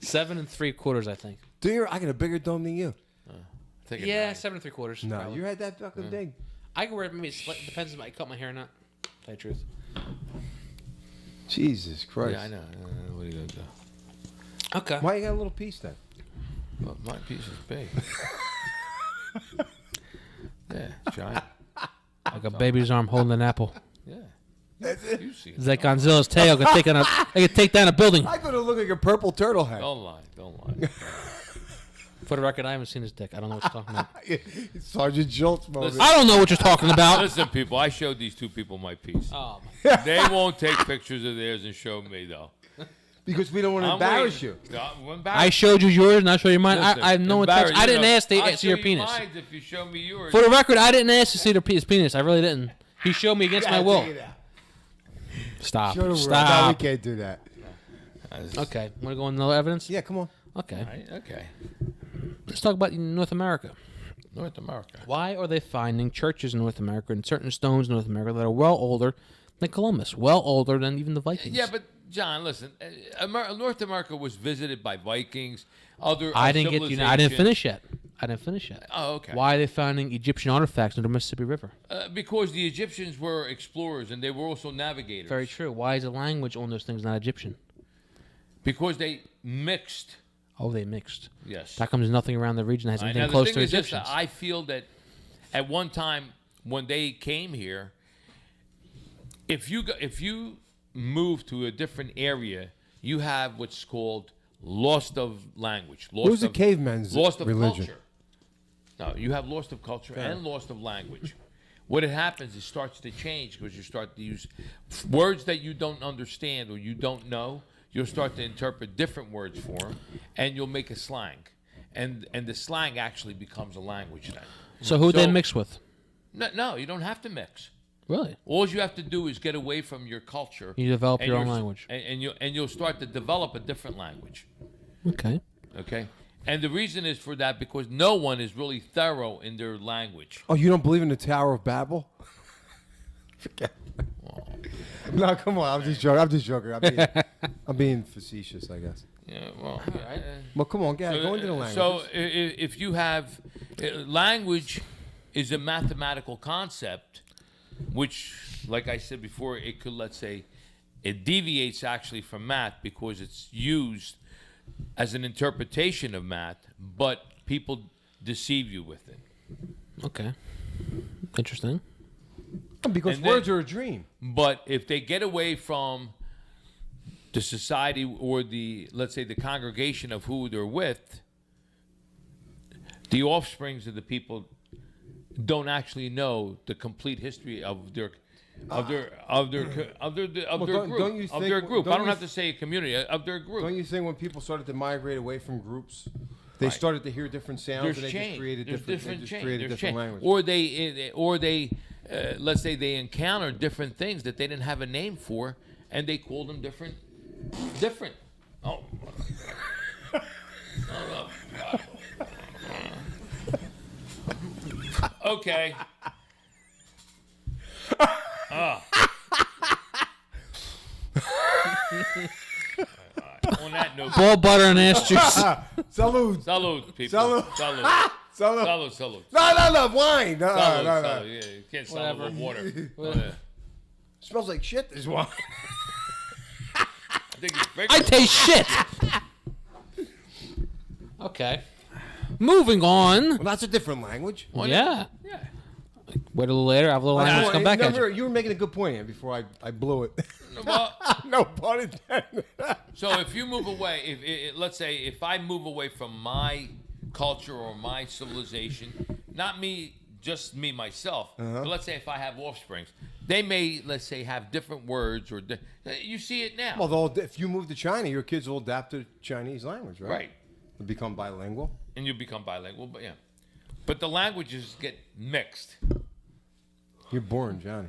A: 7 3/4, I think.
C: Do you? I got a bigger dome than you.
A: Yeah, 7 3/4.
C: No, you had that fucking thing.
A: I can wear it. Maybe it depends if I cut my hair or not. Tell you the truth.
C: Jesus Christ.
B: Yeah, I know. What are you gonna do?
A: Okay.
C: Why you got a little piece then?
B: Well, my piece is big. Yeah, giant.
A: Like a baby's arm holding an apple.
B: Yeah. You see it.
A: It's like Godzilla's tail could take down a building.
C: I could have looked like a purple turtle head.
B: Don't lie.
A: For the record, I haven't seen his dick. I don't know what you're talking about.
C: It's Sergeant Schultz moment.
A: I don't know what you're talking about.
B: Listen, people, I showed these two people my piece.
A: Oh,
B: They won't take pictures of theirs and show me, though.
C: Because we don't want to embarrass you.
A: I showed you yours and I showed you mine.
B: Listen,
A: I have no intention. I didn't ask to
B: I'll
A: see your
B: show
A: penis.
B: You mine if you show me yours.
A: For the record, I didn't ask to see his penis. I really didn't. He showed me against my will. Stop.
C: No, we
A: Stop.
C: can't do that.
A: Okay. Want to go into the evidence?
C: Yeah, come on.
A: Okay.
B: Right, okay.
A: Let's talk about North America.
B: North America.
A: Why are they finding churches in North America and certain stones in North America that are well older than Columbus? Well older than even the Vikings.
B: Yeah, but John, listen. North America was visited by Vikings.
A: I didn't finish yet. I didn't finish yet.
B: Oh, okay.
A: Why are they finding Egyptian artifacts in the Mississippi River?
B: Because the Egyptians were explorers and they were also navigators.
A: Very true. Why is the language on those things not Egyptian?
B: Because they mixed.
A: Oh, they mixed.
B: Yes.
A: How comes nothing around the region has
B: Now,
A: anything
B: the
A: close
B: thing
A: to
B: is this,
A: Egyptians?
B: I feel that at one time when they came here, if you move to a different area, you have what's called lost of language.
C: What was the cavemen's
B: lost of
C: religion?
B: culture. No, you have lost of culture and lost of language. What it happens, it starts to change because you start to use words that you don't understand or you don't know. You'll start to interpret different words for them, and you'll make a slang, and the slang actually becomes a language then.
A: So who they mix with?
B: No, you don't have to mix.
A: Really?
B: All you have to do is get away from your culture.
A: You develop
B: and
A: your own
B: you're-
A: language.
B: and you'll start to develop a different language.
A: Okay.
B: Okay, and the reason is for that because no one is really thorough in their language.
C: Oh, you don't believe in the Tower of Babel? Forget. No, come on. I'm just joking. I'm being facetious, I guess.
B: Yeah, well,
C: Well, come on, go into the language.
B: So if you have language is a mathematical concept, which, like I said before, it could, let's say, it deviates actually from math because it's used as an interpretation of math, but people deceive you with it.
A: Okay. Interesting.
C: Because
B: and then-
C: words are a dream.
B: But if they get away from the society or let's say the congregation of who they're with, the offsprings of the people don't actually know the complete history of their group.
C: Don't you
B: Of their
C: think-
B: group.
C: don't
B: I don't
C: you
B: have to say a community of their group.
C: Don't you think when people started to migrate away from groups, they started to hear different sounds
B: There's
C: and they
B: change.
C: just created
B: There's
C: different,
B: different change.
C: created
B: There's
C: different
B: change.
C: language.
B: Or they let's say they encountered different things that they didn't have a name for, and they called them different. Oh. Okay. On that note,
A: Ball butter and ass juice.
C: Salud.
B: salute, people.
C: Salute.
B: Salute.
C: Salud.
B: Salute.
C: No, wine. No,
B: Salute.
C: no, no.
B: Salute. Yeah, you can't salute with water.
C: Smells like shit, this wine.
B: I think it's
A: I taste shit. Okay. Moving on.
C: Well, that's a different language.
A: Yeah.
B: Yeah.
A: Wait a little later. I have a little language come back at you.
C: You were making a good point here before I blew it.
B: Well,
C: No pun intended.
B: so if you move away, let's say if I move away from my culture or my civilization, not me, just me myself, but let's say if I have offsprings, they may, let's say, have different words or you see it now.
C: Well, if you move to China, your kids will adapt to Chinese language, right?
B: Right.
C: They'll become bilingual.
B: And you become bilingual, but yeah. But the languages get mixed.
C: You're born, Johnny.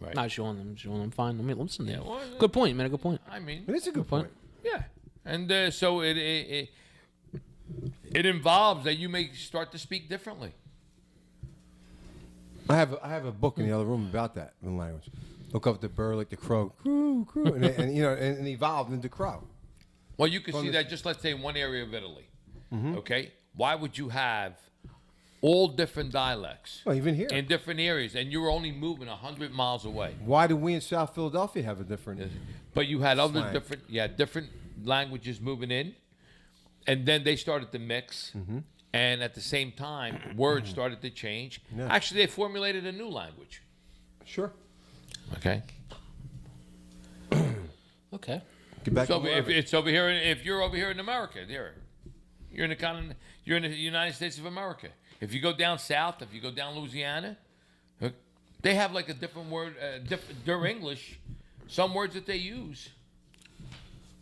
B: Right.
A: Not showing them. Fine. Let me listen to you.
B: well,
A: Good point. You made a good point.
B: I mean,
C: But it's a good point.
B: yeah. And so it involves that you may start to speak differently.
C: I have a book in the other room about that in language. Look up the bird like the crow, croo, croo, and you know, and evolved into crow.
B: Well, you can
C: From
B: see
C: the-
B: that just, let's say, in one area of Italy. Okay? Why would you have all different dialects
C: Well, even here.
B: in different areas, and you were only moving 100 miles away?
C: Why do we in South Philadelphia have a different?
B: But you had other
C: Slang.
B: different languages moving in, and then they started to mix, and at the same time, words started to change.
C: Yeah.
B: Actually, they formulated a new language.
C: Sure.
B: Okay.
A: Okay.
C: Get back
B: So
C: to
B: if
C: Marvin.
B: it's over here, if you're over here in America, you're in the continent, you're in the United States of America. If you go down south, if you go down Louisiana, they have like a different word. Their English, some words that they use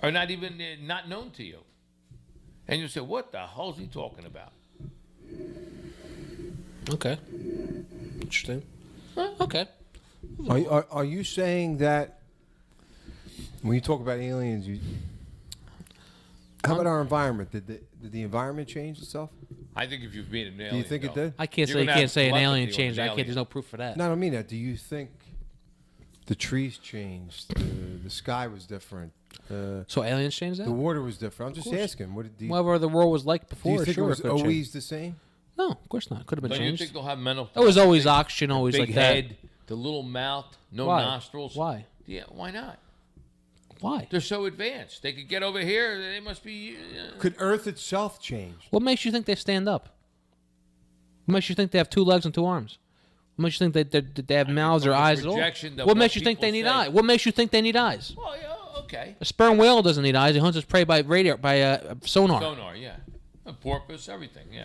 B: are not even not known to you, and you say, "What the hell is he talking about?"
A: Okay. Interesting. Okay.
C: Are you saying that when you talk about aliens, how about our environment? Did the environment change itself?
B: I think if you've been an alien,
C: Do you think it did?
A: I can't
B: You're
A: say you
B: gonna
A: can't
B: have
A: say an alien
B: telepathy on
A: changed.
B: an
A: I can't.
B: alien.
A: There's no proof for that.
C: No, I don't mean that. Do you think the trees changed? The sky was different.
A: So aliens changed that?
C: The water was different. I'm just
A: course.
C: asking. What do you
A: Whatever the world was like
C: do
A: before,
C: you think
A: sure,
C: it was
A: could've changed.
C: always the same?
A: No, of course not. Could have been
B: Don't you
A: changed.
B: think they'll have mental?
A: It was always oxygen, always
B: big
A: like
B: head, the little mouth, no
A: Why?
B: nostrils.
A: Why?
B: Yeah, why not?
A: Why?
B: They're so advanced. They could get over here. They must be.
C: Could Earth itself change?
A: What makes you think they stand up? What makes you think they have 2 legs and 2 arms? What makes you think they have mouths or eyes at all?
B: projection that
A: What
B: what
A: makes you think they
B: people
A: need
B: say.
A: eyes? What makes you think they need eyes?
B: Well, yeah, okay.
A: A sperm whale doesn't need eyes. He hunts his prey by radar, sonar.
B: Sonar, yeah. A porpoise, everything, yeah.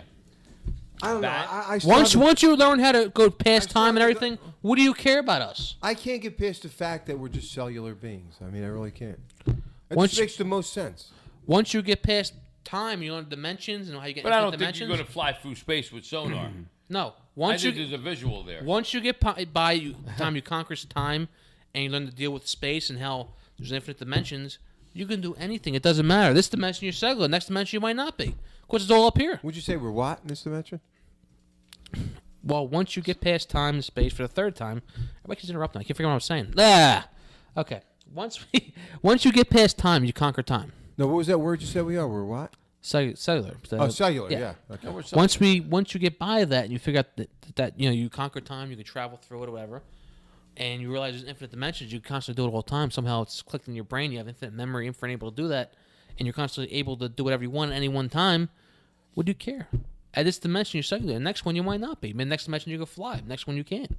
C: I don't know.
B: Bat.
C: I still
A: Once
C: haven't-
A: you learn how to go past
C: I still
A: time and
C: haven't
A: everything, what do you care about us?
C: I can't get past the fact that we're just cellular beings. I mean, I really can't. It
A: Once
C: just makes the most sense.
A: Once you get past time, you know dimensions and how you get
B: But I
A: into
B: don't think
A: dimensions.
B: you're going to fly through space with sonar.
A: No.
B: I
A: Once
B: think
A: you
B: there's a visual there.
A: Once you get time you conquer time, and you learn to deal with space and how there's infinite dimensions, you can do anything. It doesn't matter. This dimension you're cellular. Next dimension you might not be. Of course, it's all up here.
C: Would you say we're what in this dimension?
A: Well, once you get past time and space for the third time, everybody keeps interrupting. I can't figure out what I'm saying. Ah, okay. Once you get past time, you conquer time.
C: No, what was that word you said we are? We're what?
A: Cellular.
C: Oh, cellular. Yeah. Okay.
B: Yeah, we're so-
A: Once you get by that and you figure out that you conquer time, you can travel through it or whatever, and you realize there's infinite dimensions, you constantly do it all the time. Somehow it's clicked in your brain. You have infinite memory, infinite able to do that, and you're constantly able to do whatever you want at any one time. What do you care? At this dimension, you're cellular. The next one, you might not be. Next dimension, you can fly. Next one, you can't.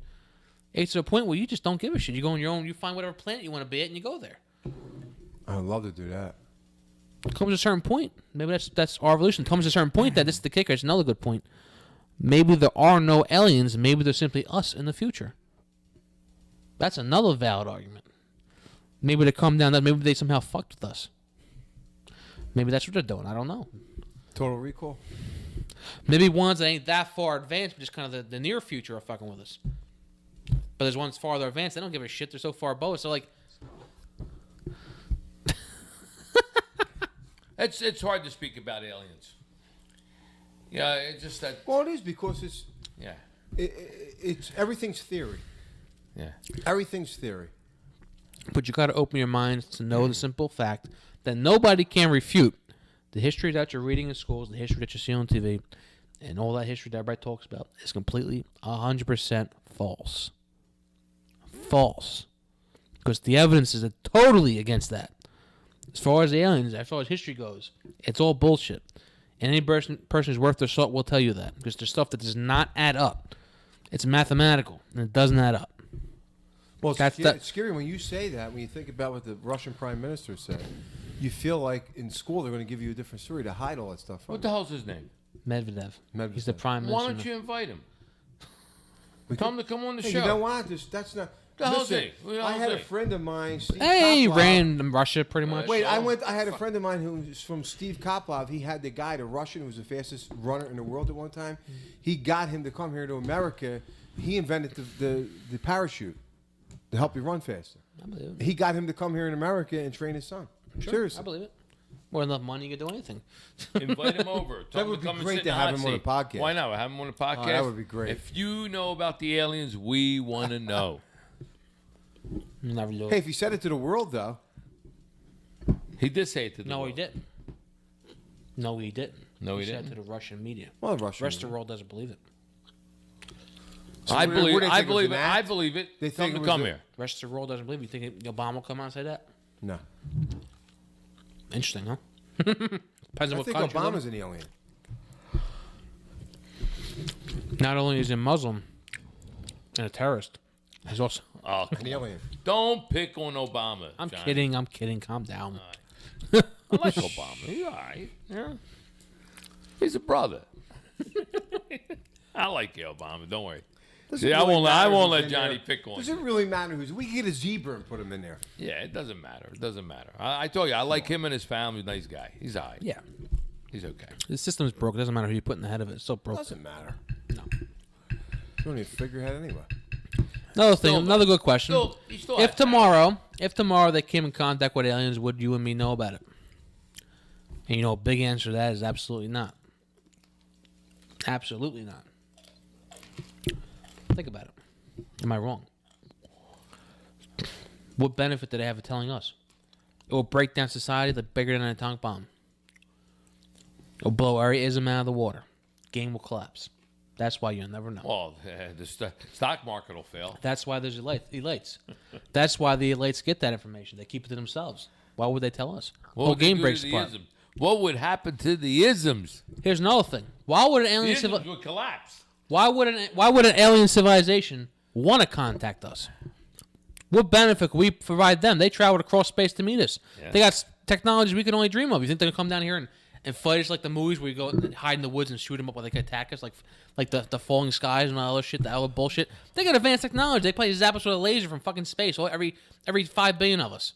A: It's to a point where you just don't give a shit. You go on your own. You find whatever planet you want to be at, and you go there.
C: I would love to do that.
A: Comes to a certain point. Maybe that's our evolution. Comes to a certain point that this is the kicker. It's another good point. Maybe there are no aliens. Maybe there's simply us in the future. That's another valid argument. Maybe they come down. Maybe they somehow fucked with us. Maybe that's what they're doing. I don't know.
C: Total Recall.
A: Maybe ones that ain't that far advanced, but just kind of the near future are fucking with us. But there's ones farther advanced. They don't give a shit. They're so far above us. So like,
B: It's hard to speak about aliens. Yeah, it's just that.
C: Well, it is because it's
B: Yeah,
C: it's everything's theory.
B: yeah.
C: Everything's theory.
A: but you got to open your minds to know the simple fact that nobody can refute the history that you're reading in schools, the history that you see on TV, and all that history that everybody talks about is completely 100% false. False. Because the evidence is totally against that. As far as aliens, as far as history goes, it's all bullshit. And any person who's worth their salt will tell you that. Because there's stuff that does not add up. It's mathematical, and it doesn't add up.
C: Well, it's,
A: That's
C: it's scary when you say that. When you think about what the Russian prime minister said, you feel like in school they're going to give you a different story to hide all that stuff from
B: What the hell's his name?
A: Medvedev.
C: Medvedev.
A: He's the prime minister.
B: Why don't you invite him?
C: We
B: Tell him to come on the
C: Hey,
B: show.
C: you don't want this. That's not.
B: The hell's
C: Listen,
B: he? Who the
C: I
B: hell's
C: had a
B: he?
C: friend of mine. Steve
A: Hey, he
C: Koplov.
A: ran Russia pretty much.
C: Wait,
B: So-
C: I had a friend of mine who was from Steve Koplov. He had the guy, the Russian, who was the fastest runner in the world at one time. He got him to come here to America. He invented the parachute to help you run faster.
A: I believe it.
C: He got him to come here in America and train his son.
A: Sure,
C: Seriously.
A: I believe it. More enough money, you can do anything.
B: Invite him over. Tell him
C: would
B: to
C: be
B: come and
C: great
B: sit
C: to
B: in the
C: have
B: hot
C: him on the
B: seat.
C: podcast.
B: Why not? Have him on the podcast.
C: that would be great.
B: If you know about the aliens, we want to know.
A: Never do it.
C: Hey, if he said it to the world, though,
B: He did say it to the
A: No,
B: world.
A: he didn't. No, he didn't.
B: No, he
A: said
B: didn't.
A: to the Russian media.
C: well,
A: The
C: Russia.
A: rest of the world doesn't believe it.
C: So
B: I
C: what do they
B: believe.
C: think
B: I
C: it was
B: believe
C: an
B: it. I
C: act?
B: believe it.
C: They
B: Tell
C: think
B: him
C: it
B: to
C: was
B: come
C: a-
B: here.
A: The rest of the world doesn't believe it. You think Obama will come out and say that?
C: No,
A: Interesting, huh? Depends on
C: I
A: what
C: think
A: country.
C: Obama's an alien.
A: Not only is he a Muslim and a terrorist, he's also.
B: Oh,
C: An alien.
B: don't pick on Obama.
A: I'm
B: Johnny.
A: kidding. I'm kidding. Calm down.
B: I like Obama. He's all right. Yeah. He's a brother. I like you, Obama. Don't worry.
C: Doesn't
B: See, I
C: really
B: won't
C: matter who's
B: let
C: in
B: Johnny
C: there.
B: pick on
C: Does
B: you.
C: it really matter who's? We can get a zebra and put him in there.
B: Yeah, it doesn't matter. It doesn't matter. I told you, I like him and his family. He's a nice guy. He's all right.
A: Yeah.
B: He's okay.
A: The system's broke. It doesn't matter who you put in the head of it. It's so broke.
C: Doesn't matter.
A: No.
C: You don't need a figurehead anyway.
A: Another thing.
B: Still,
A: Another good question.
B: He still
A: If
B: has
A: tomorrow they came in contact with aliens, would you and me know about it? And you know, a big answer to that is absolutely not. Absolutely not. Think about it. Am I wrong? What benefit did they have of telling us? It will break down society like bigger than an atomic bomb. It will blow every ism out of the water. Game will collapse. That's why you'll never know.
B: Well, the stock market will fail.
A: That's why there's elites. That's why the elites get that information. They keep it to themselves. Why would they tell us?
B: What
A: Whole
B: would they
A: game
B: do
A: breaks
B: to the
A: apart.
B: isms? What would happen to the isms?
A: Here's another thing. Why would an
B: The
A: alien
B: isms would collapse.
A: Why would an alien civilization want to contact us? What benefit could we provide them? They traveled across space to meet us.
B: Yeah.
A: They got technology we can only dream of. You think they're gonna come down here and fight us like the movies where you go and hide in the woods and shoot them up while they can attack us, like the falling skies and all that other shit, the other bullshit? They got advanced technology. They probably zap us with a laser from fucking space. Every 5 billion of us.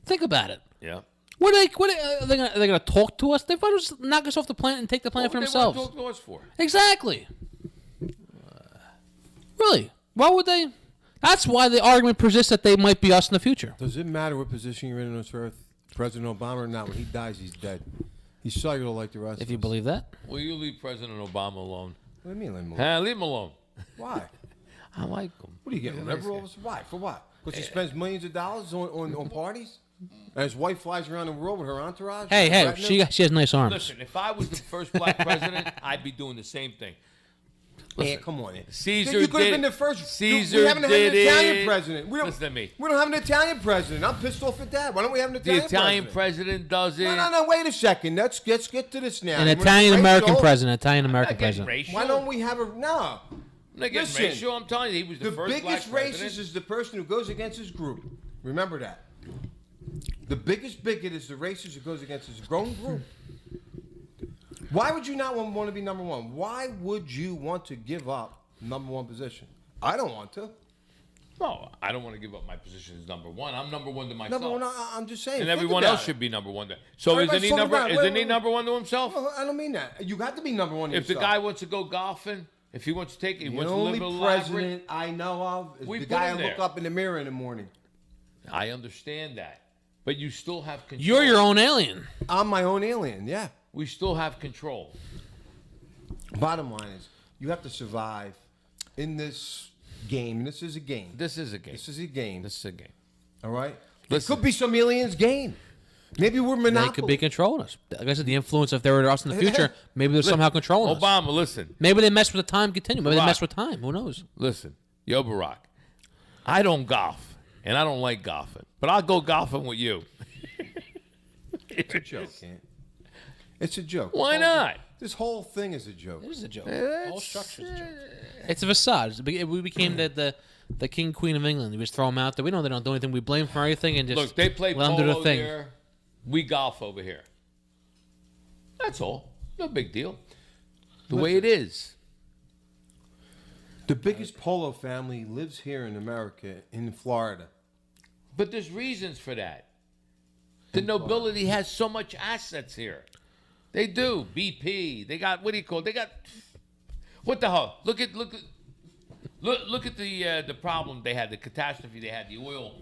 A: Think about it.
B: Yeah.
A: What are they gonna talk to us? They might just knock us off the planet and take the planet for themselves.
B: What do they want to talk to us for?
A: Exactly. Really? Why would they? That's why the argument persists that they might be us in the future.
C: Does it matter what position you're in on this earth? President Obama or not? When he dies, he's dead. He's cellular like the rest
A: If
C: of
A: you
C: us.
A: believe that.
B: Will you leave President Obama alone?
C: What do you mean, leave him alone?
B: Leave him alone.
C: Why?
B: I like him.
C: What are you getting? Liberal? Why? For what? Because he spends millions of dollars on parties? And his wife flies around the world with her entourage?
A: Hey, she has nice arms.
B: Listen, if I was the first black president, I'd be doing the same thing.
C: Hey, come on.
B: Caesar
C: you could have
B: did-
C: been the first.
B: Caesar
C: we haven't had
B: did
C: an Italian
B: it.
C: president.
B: Listen to me.
C: We don't have an Italian president. I'm pissed off at that. Why don't we have an
B: The
C: Italian
B: Italian
C: president?
B: president does it.
C: No. Wait a second. Let's get to this now.
A: An
C: We're
A: Italian American
C: racial.
A: president. Italian
B: I'm
A: American
B: not getting
A: president.
B: racial.
C: Why don't we have a no?
B: I'm not getting
C: Listen,
B: racial. I'm telling you, he was the first
C: biggest
B: black
C: racist
B: president.
C: is the person who goes against his group. Remember that. The biggest bigot is the racist who goes against his grown group. Why would you not want to be number one? Why would you want to give up number one position? I don't want to.
B: No, I don't want to give up my position as number one. I'm number one to myself.
C: Number one, I'm just saying.
B: and
C: think
B: everyone
C: about
B: else
C: it.
B: should be number one. So
C: Everybody's
B: isn't he
C: talking
B: number?
C: about it.
B: Isn't he
C: Wait.
B: number one to himself?
C: Well, I don't mean that. You got to be number one to
B: If the
C: yourself.
B: guy wants to go golfing, if he wants to take, he
C: The
B: wants to live
C: only
B: a little elaborate.
C: president I know of is
B: We
C: the
B: put
C: guy I
B: him
C: look
B: there.
C: up in the mirror in the morning.
B: I understand that, but you still have control.
A: You're your own alien.
C: I'm my own alien, yeah.
B: We still have control.
C: Bottom line is, you have to survive in this game. This is a game.
B: This is a game.
C: This is a game.
B: This is a game.
C: All right?
B: Listen.
C: It could be some aliens' game. Maybe we're Monopoly.
A: They could be controlling us. Like I said, the influence, if they were us in the future, maybe they're somehow controlling us.
B: Obama, listen.
A: Maybe they mess with the time continuum. Maybe they
B: Barack.
A: mess with time. Who knows?
B: Listen. Yo, Barack. I don't golf, and I don't like golfing, but I'll go golfing with you.
C: It's a joke. It's a joke.
B: Why not?
C: This whole thing is a joke.
A: It is a joke. The whole structure is a joke. It's a facade. We became the king queen of England. We just throw them out there. We know they don't do anything. We blame for everything and just
B: Look, they play
A: let them do
B: polo
A: the thing.
B: there. We golf over here. That's all. No big deal. The way it is.
C: The biggest polo family lives here in America, in Florida.
B: But there's reasons for that. The nobility has so much assets here. They do. BP. They got, what do you call it? They got, what the hell? Look at the problem they had, the catastrophe they had, the oil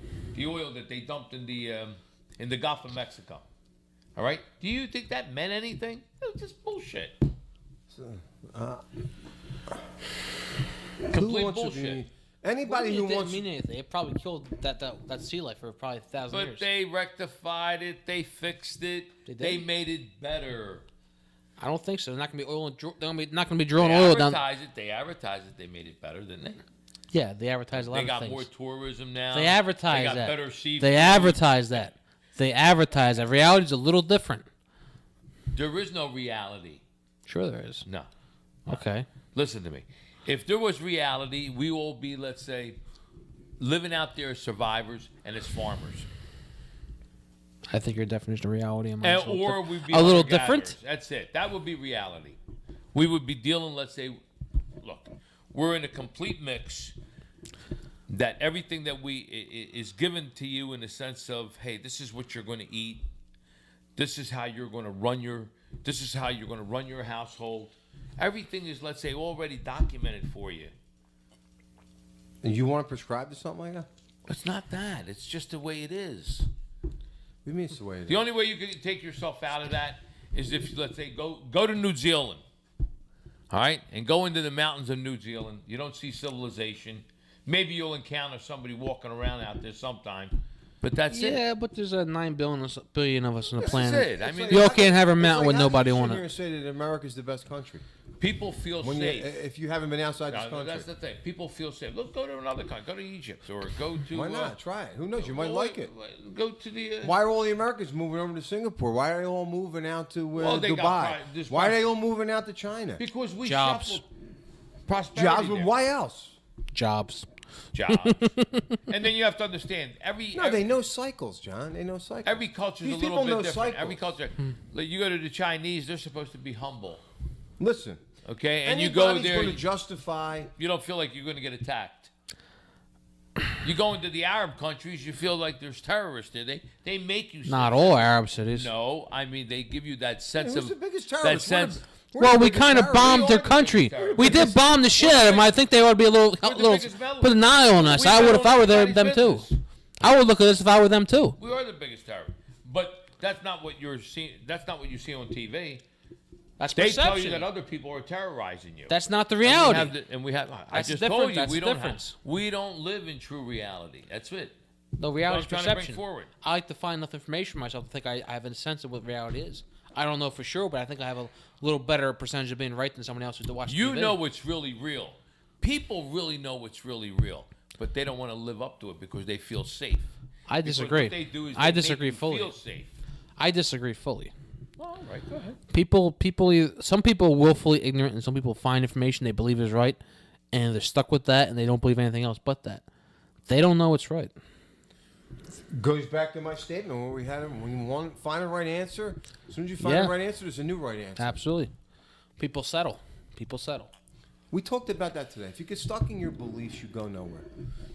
B: that they dumped in the Gulf of Mexico. All right? Do you think that meant anything? It was just bullshit. Complete bullshit.
C: Anybody who wants
A: mean anything. It probably killed that sea life for probably 1,000 years.
B: But they rectified it. They fixed it.
A: They did?
B: They made it better.
A: I don't think so. They're not gonna be oil. They're not gonna be drilling
B: They
A: oil down.
B: They advertised it. They made it better, didn't they?
A: Yeah, they advertise a lot
B: They
A: of
B: got
A: things.
B: more tourism now.
A: They advertise
B: They got
A: that.
B: better seafood.
A: They advertise that. They advertise that. Reality's a little different.
B: There is no reality.
A: Sure, there is.
B: No.
A: Okay.
B: Listen to me. If there was reality, we all be, let's say, living out there as survivors and as farmers.
A: I think your definition of reality and mine is
B: Or we'd be
A: a little
B: hunter-gatherers.
A: different.
B: That's it. That would be reality. We would be dealing, let's say, look, we're in a complete mix that everything that is given to you in the sense of, hey, this is what you're going to eat. This is how you're going to run your household. Everything is, let's say, already documented for you.
C: And you want to prescribe to something like that?
B: It's not that. It's just the way it is.
C: What do you mean it's the way it is?
B: The only way you can take yourself out of that is if, let's say, go to New Zealand, all right, and go into the mountains of New Zealand. You don't see civilization. Maybe you'll encounter somebody walking around out there sometime, but that's it.
A: Yeah, but there's 9 billion of us on the
B: This is
A: planet.
B: it. I mean,
A: You all can't have a mountain
C: It's
A: with
C: like,
A: nobody
C: how
A: on
C: can you
A: it.
C: sit here and say that America's the best country?
B: People feel
C: When
B: safe.
C: if you haven't been outside this
B: No,
C: country.
B: that's the thing. People feel safe. Look, go to another country. Go to Egypt or go to.
C: Why not? Try it. Who knows? You might like it.
B: Go to the.
C: Why are all the Americans moving over to Singapore? Why are they all moving out to
B: they got
C: Dubai? Why are they all moving out to China?
B: Because we
A: Jobs.
B: shuffled prosperity.
C: Jobs, but
B: there.
C: why else?
A: Jobs.
B: Jobs. And then you have to understand
C: They know cycles, John. They know cycles.
B: every culture is
C: These
B: a little
C: people
B: bit
C: know
B: different.
C: cycles.
B: Every culture. Like you go to the Chinese, they're supposed to be humble.
C: Listen.
B: Okay, and you go there.
C: going to justify.
B: You don't feel like you're going to get attacked. You go into the Arab countries, you feel like there's terrorists there. They make you.
A: Not all Arab cities.
B: No, I mean they give you that sense
C: Who's
B: of
C: the biggest
B: that
C: terrorist?
B: sense.
A: Well, we kind of bombed their country. We did bomb the shit out of them. I think they ought to be a little
B: biggest melon.
A: put an eye on us.
B: We
A: I would if I were
B: meddle in
A: them too.
B: everybody's business.
A: I would look at this if I were them too.
B: We are the biggest terror, but that's not what you're seeing. That's not what you see on TV.
A: That's
B: They
A: perception.
B: tell you that other people are terrorizing you.
A: That's not the
B: And we
A: reality.
B: have I
A: That's
B: just
A: different.
B: told you
A: That's
B: we
A: the
B: don't
A: difference.
B: we don't live in true reality. That's it.
A: The reality is
B: That's what I'm trying to
A: perception.
B: bring forward.
A: I like to find enough information for myself to think I have a sense of what reality is. I don't know for sure, but I think I have a little better percentage of being right than someone else who's watching
B: You
A: TV.
B: know what's really real. People really know what's really real, but they don't want to live up to it because they feel safe.
A: I
B: Because
A: disagree.
B: What they do is
A: I
B: they
A: disagree
B: make you
A: fully.
B: Feel safe.
A: I disagree fully.
B: All right, go ahead.
A: Some people are willfully ignorant, and some people find information they believe is right, and they're stuck with that, and they don't believe anything else but that. They don't know what's right.
C: Goes back to my statement where we had him. When you find a right answer, as soon as you find
A: Yeah.
C: a right answer, there's a new right answer.
A: Absolutely. People settle. People settle.
C: We talked about that today. If you get stuck in your beliefs, you go nowhere.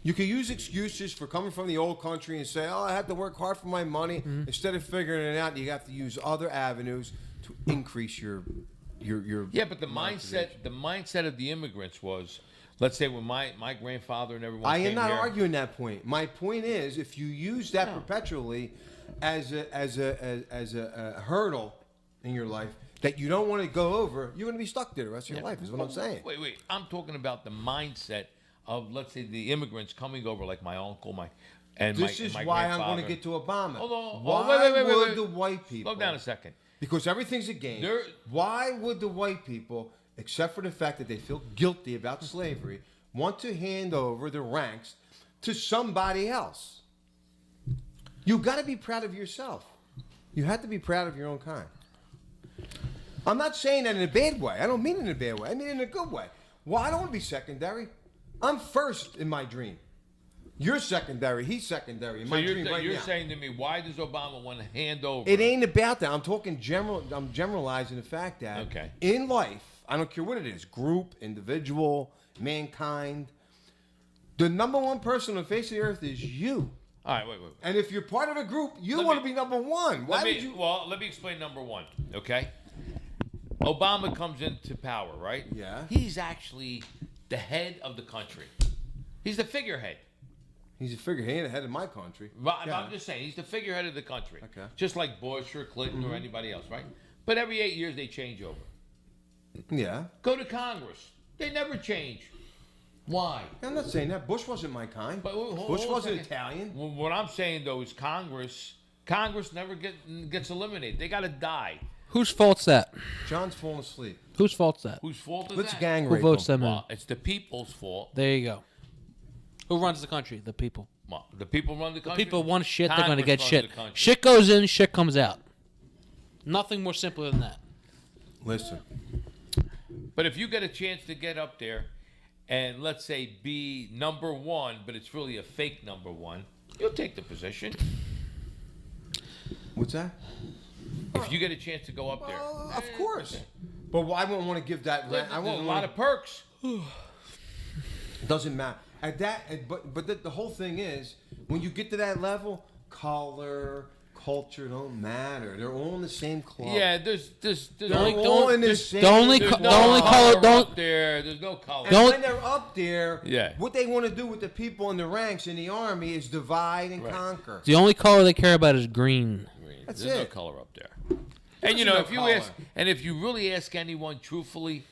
C: You can use excuses for coming from the old country and say, "Oh, I had to work hard for my money."
A: Mm-hmm.
C: Instead of figuring it out, you have to use other avenues to increase your.
B: Yeah, but the mindset of the immigrants was, let's say when my grandfather and everyone
C: I
B: came
C: am not
B: here,
C: arguing that point. My point is, if you use that perpetually as a hurdle in your life that you don't want to go over, you're going to be stuck there the rest of your life. Is what I'm saying.
B: Wait. I'm talking about the mindset of, let's say, the immigrants coming over, like my uncle,
C: This is
B: my
C: why I'm
B: grandfather.
C: going to get to Obama.
B: Hold on.
C: Why
B: Wait.
C: would the white people?
B: Slow down a second.
C: Because everything's a game. Why would the white people, except for the fact that they feel guilty about slavery, want to hand over the ranks to somebody else? You got to be proud of yourself. You have to be proud of your own kind. I'm not saying that in a bad way. I don't mean it in a bad way. I mean it in a good way. Well, I don't want to be secondary. I'm first in my dream. You're secondary. He's secondary in my dream right now.
B: You're saying to me, why does Obama want to hand over?
C: It ain't about that. I'm talking general. I'm generalizing the fact that in life, I don't care what it is, group, individual, mankind, the number one person on the face of the earth is you.
B: All right, wait.
C: And if you're part of a group, you want to be number one. Why would you?
B: Well, let me explain number one, okay? Obama comes into power, right?
C: Yeah.
B: He's actually the head of the country. He's the figurehead.
C: He's a figurehead ahead of my country.
B: I'm just saying, he's the figurehead of the country.
C: Okay.
B: Just like Bush or Clinton or anybody else, right? But every 8 years they change over.
C: Yeah.
B: Go to Congress. They never change. Why?
C: I'm not saying that. Bush wasn't my kind.
B: But
C: Bush wasn't Italian.
B: Well, what I'm saying though is Congress never gets eliminated. They got to die.
A: Whose fault's that?
C: John's falling asleep.
A: Whose fault's that?
B: Whose fault is
C: Let's
B: that?
C: gang
A: Who
C: rape
A: votes
C: him.
A: them in?
B: Well, it's the people's fault.
A: There you go. Who runs the country? The people.
B: Well, the people run the country.
A: People want shit, they're going to
B: Congress
A: get
B: runs
A: shit.
B: the country.
A: Shit goes in, shit comes out. Nothing more simpler than that.
C: Listen.
B: But if you get a chance to get up there and let's say be number one, but it's really a fake number one, you'll take the position.
C: What's that?
B: If you get a chance to go up there.
C: Of course. But I wouldn't want to give that.
B: There's
C: I
B: a
C: won't
B: lot of perks.
C: Doesn't matter. At that, but the whole thing is, when you get to that level, color, culture don't matter. They're all in the same club.
B: Yeah, there's
C: They're all in the same.
A: the only
B: there's
A: co-
B: no
A: the only color-
B: color
A: don't-
B: up there. There's no color.
C: And when they're up there,
B: Yeah.
C: what they want to do with the people in the ranks in the army is divide and
B: Right.
C: conquer.
A: The only color they care about is green.
C: That's
B: There's no
C: it.
B: color up there. And you know,
C: no
B: if you
C: color.
B: ask, and if you really ask anyone truthfully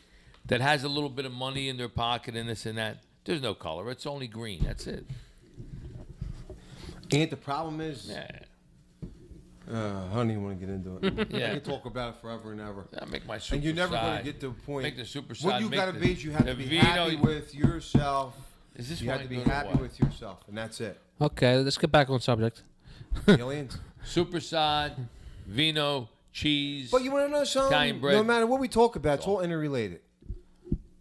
B: that has a little bit of money in their pocket and this and that, there's no color. It's only green. That's it.
C: And the problem is,
B: Yeah.
C: I don't even want to get into it.
B: Yeah.
C: I can talk about it forever and ever.
B: I make my super
C: And you're never going to
B: side.
C: get to a point.
B: Make the super
C: What
B: side.
C: you
B: make
C: got to
B: the-
C: be is you have
B: the
C: to be
B: vino-
C: happy with yourself.
B: Is this
C: You have
B: wine
C: to be
B: good or
C: happy
B: what?
C: with yourself, and that's it.
A: Okay, let's get back on subject.
C: Aliens.
B: Super side, vino, cheese.
C: But you want to know something?
B: Italian bread.
C: No matter what we talk about, it's all interrelated.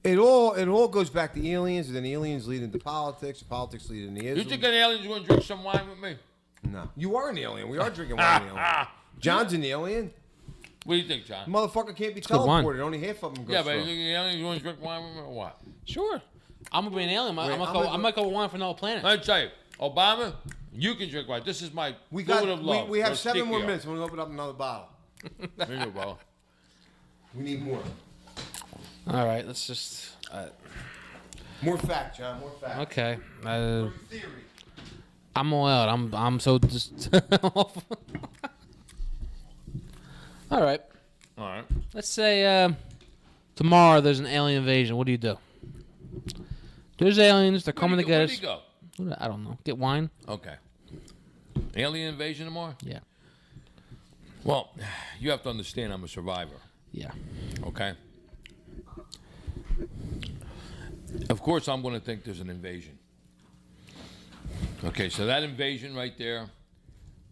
C: It all goes back to aliens, and then aliens lead into politics. Politics lead into
B: You
C: Islam.
B: think an alien's going to drink some wine with me?
C: No, you are an alien. We are drinking wine. Alien. John's an alien.
B: What do you think, John?
C: Motherfucker can't be
A: good wine.
C: teleported. Only half of them go
B: Yeah, but you
C: through.
B: think an alien's going to drink wine with me or what?
A: Sure. I'm gonna be an alien.
C: Wait,
A: I'm gonna go wine for another planet.
B: Let me tell you, Obama, you can drink wine. This is my
C: We
B: fluid
C: got.
B: of love.
C: We have 7 more
B: Prosecco.
C: minutes. We're gonna open up another bottle.
B: There you go, Bubba.
C: We need more.
A: All right, let's just.
C: More fact, John. More fact.
A: Okay.
C: More theory.
A: I'm all out. I'm so just. All right.
B: All right.
A: Let's say tomorrow there's an alien invasion. What do? There's aliens. They're coming to get
B: Where'd
A: us.
B: he go?
A: I don't know. Get wine.
B: Okay. Alien invasion tomorrow?
A: Yeah.
B: Well, you have to understand I'm a survivor,
A: Yeah.
B: okay? Of course, I'm going to think there's an invasion. Okay, so that invasion right there,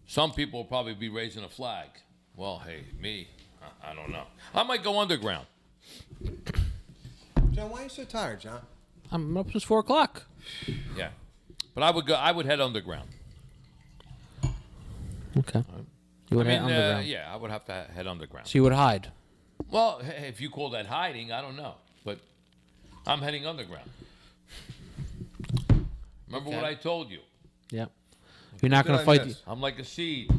B: some people will probably be raising a flag. Well, hey, me, I don't know. I might go underground.
C: John, why are you so tired, John?
A: I'm up since 4 o'clock.
B: Yeah. But I would head underground.
A: Okay. You would head
B: I mean,
A: underground.
B: yeah, I would have to head underground.
A: So you would hide.
B: Well, if you call that hiding, I don't know. But I'm heading underground. Remember what I told you?
A: Yeah. You're not gonna
C: Did I
A: fight.
C: miss?
B: I'm like a seed,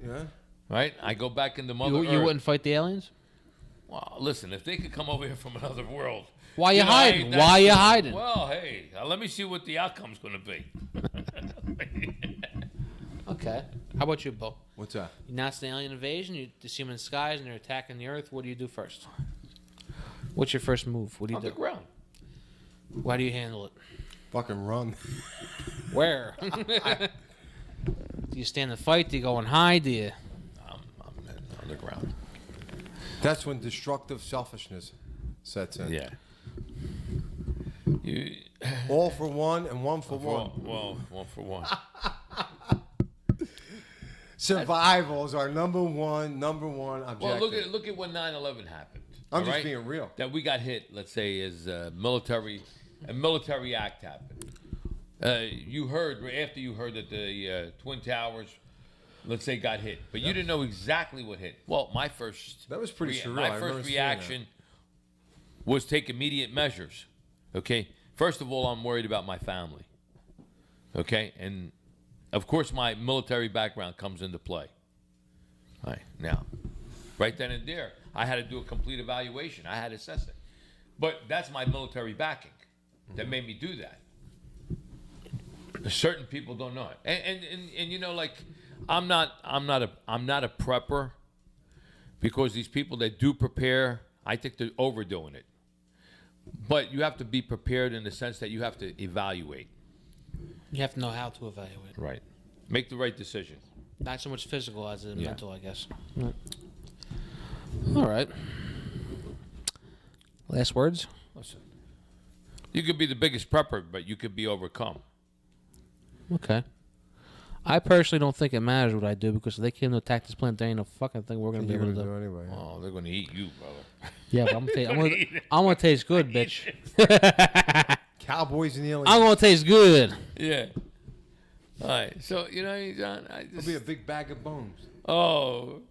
C: Yeah.
B: right? I go back into Mother
A: You
B: Earth.
A: wouldn't fight the aliens?
B: Well, listen, if they could come over here from another world.
A: Why you
B: know,
A: hiding?
B: hey,
A: Why you
B: that's-
A: hiding?
B: Well, hey, let me see what the outcome's going to be.
A: Okay. How about you, Bo?
C: What's that?
A: You announced an alien invasion. You see them in the skies and they're attacking the Earth. What do you do first? What's your first move? What do you do?
B: Underground.
A: Why do you handle it?
C: Fucking run.
A: Where? Do you stand and fight? Do you go and hide? Do you?
B: I'm underground.
C: That's when destructive selfishness sets in.
B: Yeah. You,
C: All for one and one for one.
B: well, one for one.
C: Survival is our number one objective.
B: Well, look at when 9/11 happened.
C: I'm
B: all
C: just
B: right?
C: being real.
B: That we got hit. Let's say as a military act happened. You heard after you heard that the Twin Towers, let's say, got hit, but you didn't know exactly what hit. Well, my first
C: That was pretty surreal. I
B: My
C: remember
B: first
C: seeing
B: reaction was take immediate measures. Okay, first of all, I'm worried about my family. Okay, and of course, my military background comes into play. All right, now, right then and there, I had to do a complete evaluation. I had to assess it, but that's my military backing that made me do that. Certain people don't know it, and you know, like I'm not a prepper because these people that do prepare, I think they're overdoing it. But you have to be prepared in the sense that you have to evaluate.
A: You have to know how to evaluate.
B: Right. Make the right decision.
A: Not so much physical as in
B: Yeah.
A: mental, I guess. All right. Last words?
B: Listen, you could be the biggest prepper, but you could be overcome.
A: Okay. I personally don't think it matters what I do because if they came to attack this planet, there ain't no fucking thing we're going to be
C: You're
A: able to
C: gonna
A: do.
C: do anyway.
B: Oh, they're going to eat you, brother.
A: Yeah, but I'm gonna taste good, bitch.
C: Cowboys and aliens.
A: I'm gonna taste good.
B: Yeah. All right. So, you know, John,
C: It'll be a big bag of bones.
B: Oh.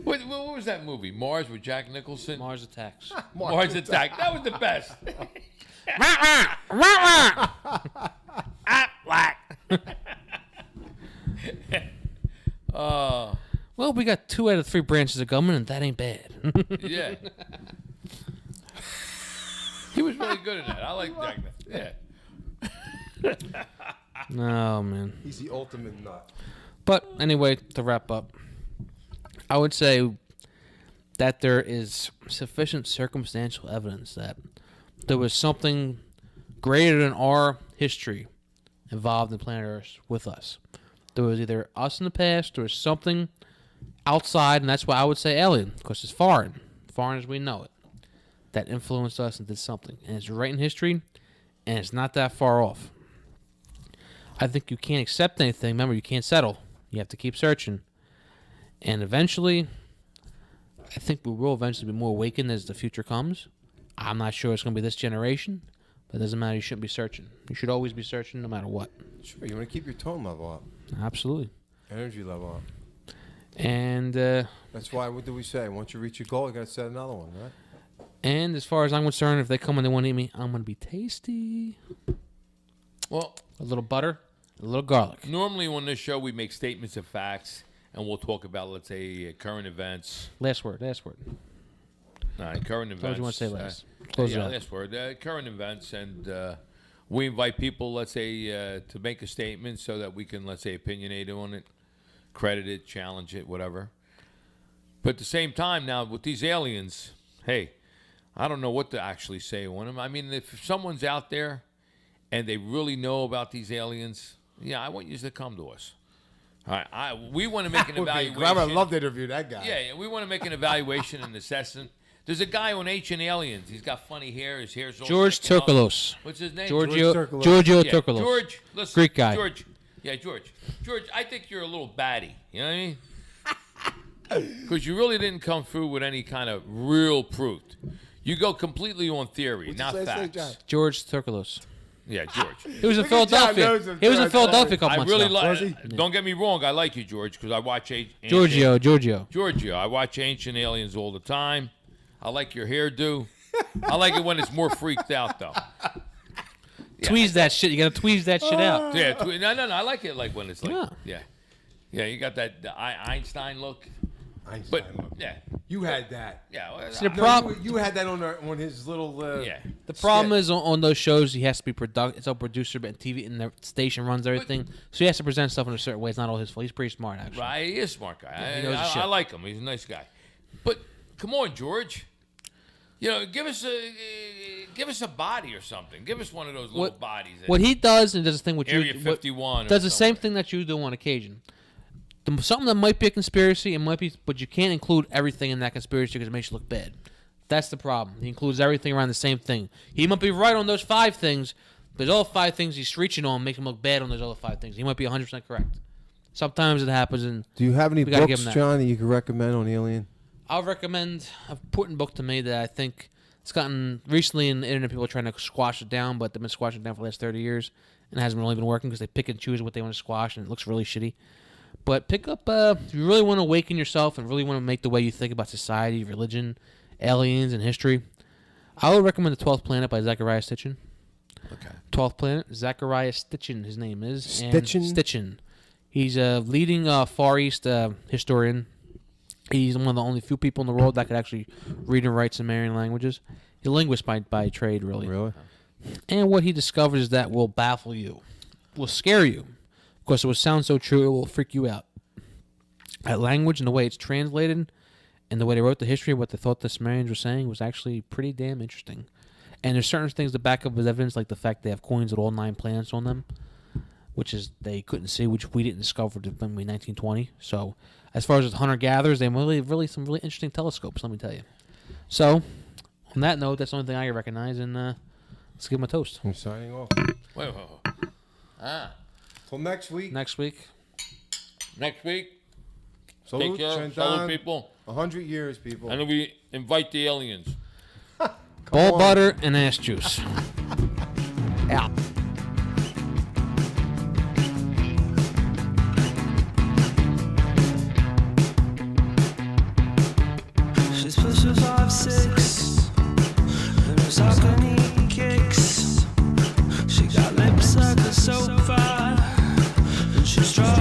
B: What was that movie? Mars with Jack Nicholson?
A: Mars attacks.
B: Mars Attack. That was the best. Oh,
A: Well, we got 2 out of 3 branches of government, and that ain't bad.
B: yeah. He was really good at that. I like Jack Nicholson. Yeah.
A: No, man.
C: He's the ultimate nut.
A: But anyway, to wrap up, I would say that there is sufficient circumstantial evidence that there was something greater than our history involved in planet Earth with us. There was either us in the past or something outside, and that's why I would say alien, because it's foreign as we know it, that influenced us and did something. And it's right in history, and it's not that far off. I think you can't accept anything. Remember, you can't settle. You have to keep searching. And eventually, I think we will eventually be more awakened as the future comes. I'm not sure it's going to be this generation, but it doesn't matter. You shouldn't be searching. You should always be searching no matter what.
C: Sure, you want to keep your tone level up.
A: Absolutely.
C: Energy level up.
A: And
C: that's why, what do we say? Once you reach your goal, you got to set another one, right?
A: And as far as I'm concerned, if they come and they want to eat me, I'm going to be tasty.
B: Well,
A: a little butter, a little garlic.
B: Normally on this show, we make statements of facts, and we'll talk about, let's say, current events.
A: Last word.
B: All right, current events.
A: What do you want to say last? Close it out.
B: Last word. Current events, and we invite people, let's say, to make a statement so that we can, let's say, opinionate on it, credit it, challenge it, whatever. But at the same time, now, with these aliens, hey, I don't know what to actually say on them. I mean, if someone's out there and they really know about these aliens, yeah, I want you to come to us. All right, we want to make an evaluation.
C: I would love to interview that guy.
B: Yeah, we want to make an evaluation and assessment. There's a guy on Ancient Aliens. He's got funny hair. His hair's all
A: George Turkelos.
B: What's his name?
A: Giorgio
B: Yeah,
A: Turkelos.
B: George, listen,
A: Greek guy.
B: George, George, I think you're a little batty. You know what I mean? Because you really didn't come through with any kind of real proof. You go completely on theory, not facts.
A: George Turkelos.
B: Yeah, George.
A: He was in Philadelphia. He was in Philadelphia a couple
B: I
A: months
B: really
A: ago.
B: like. Don't get me wrong. I like you, George, because I watch
A: Giorgio.
B: I watch Ancient Aliens all the time. I like your hairdo. I like it when it's more freaked out, though. Yeah.
A: Tweeze that shit. You got to tweeze that shit out.
B: Yeah, no. I like it like when it's like, yeah. You got that Einstein look. But yeah,
C: you had that.
B: Yeah, well,
A: See, the problem
C: you had that on his little.
B: Yeah.
A: The problem is on those shows he has to be it's a producer, but TV and the station runs everything, so he has to present stuff in a certain way. It's not all his fault. He's pretty smart, actually.
B: Right, he is a smart guy.
A: Yeah, he knows his shit.
B: I like him. He's a nice guy. But come on, George. You know, give us a body or something. Give us one of those little bodies.
A: What he does, and does the thing with
B: Area 51.
A: Does the same thing that you do on occasion. Something that might be a conspiracy, but you can't include everything in that conspiracy because it makes you look bad. That's the problem. He includes everything around the same thing. He might be right on those 5 things, but all 5 things he's reaching on make him look bad on those other 5 things. He might be 100% correct. Sometimes it happens. And
C: do you have any books, John, that you can recommend on Alien?
A: I'll recommend an important book to me that I think it's gotten recently in the internet. People are trying to squash it down, but they've been squashing it down for the last 30 years, and it hasn't really been working because they pick and choose what they want to squash, and it looks really shitty. But pick up, if you really want to awaken yourself and really want to make the way you think about society, religion, aliens, and history, I would recommend The 12th Planet by Zecharia Sitchin.
B: Okay.
A: 12th Planet, Zecharia Sitchin, his name is.
C: Sitchin?
A: He's a leading Far East historian. He's one of the only few people in the world that could actually read and write Sumerian languages. He's a linguist by trade, really.
C: Really?
A: And what he discovers is that will baffle you, will scare you. Of course, it will sound so true, it will freak you out. That language and the way it's translated and the way they wrote the history of what they thought the Sumerians were saying was actually pretty damn interesting. And there's certain things to back up as evidence, like the fact they have coins with all 9 planets on them, which is they couldn't see, which we didn't discover until 1920. So as far as hunter-gatherers, they have really some really interesting telescopes, let me tell you. So on that note, that's the only thing I recognize, and let's give them a toast.
C: I'm signing off.
B: Wait.
C: Till next week.
B: Next week.
C: Salute,
B: take care.
C: Shantan.
B: Salute, people.
C: 100 years, people.
B: And we invite the aliens.
A: Ball butter and ass juice. Out.
D: She's pushing 5'6", and her balcony kicks. She got lips like a soap fire, and she's strong.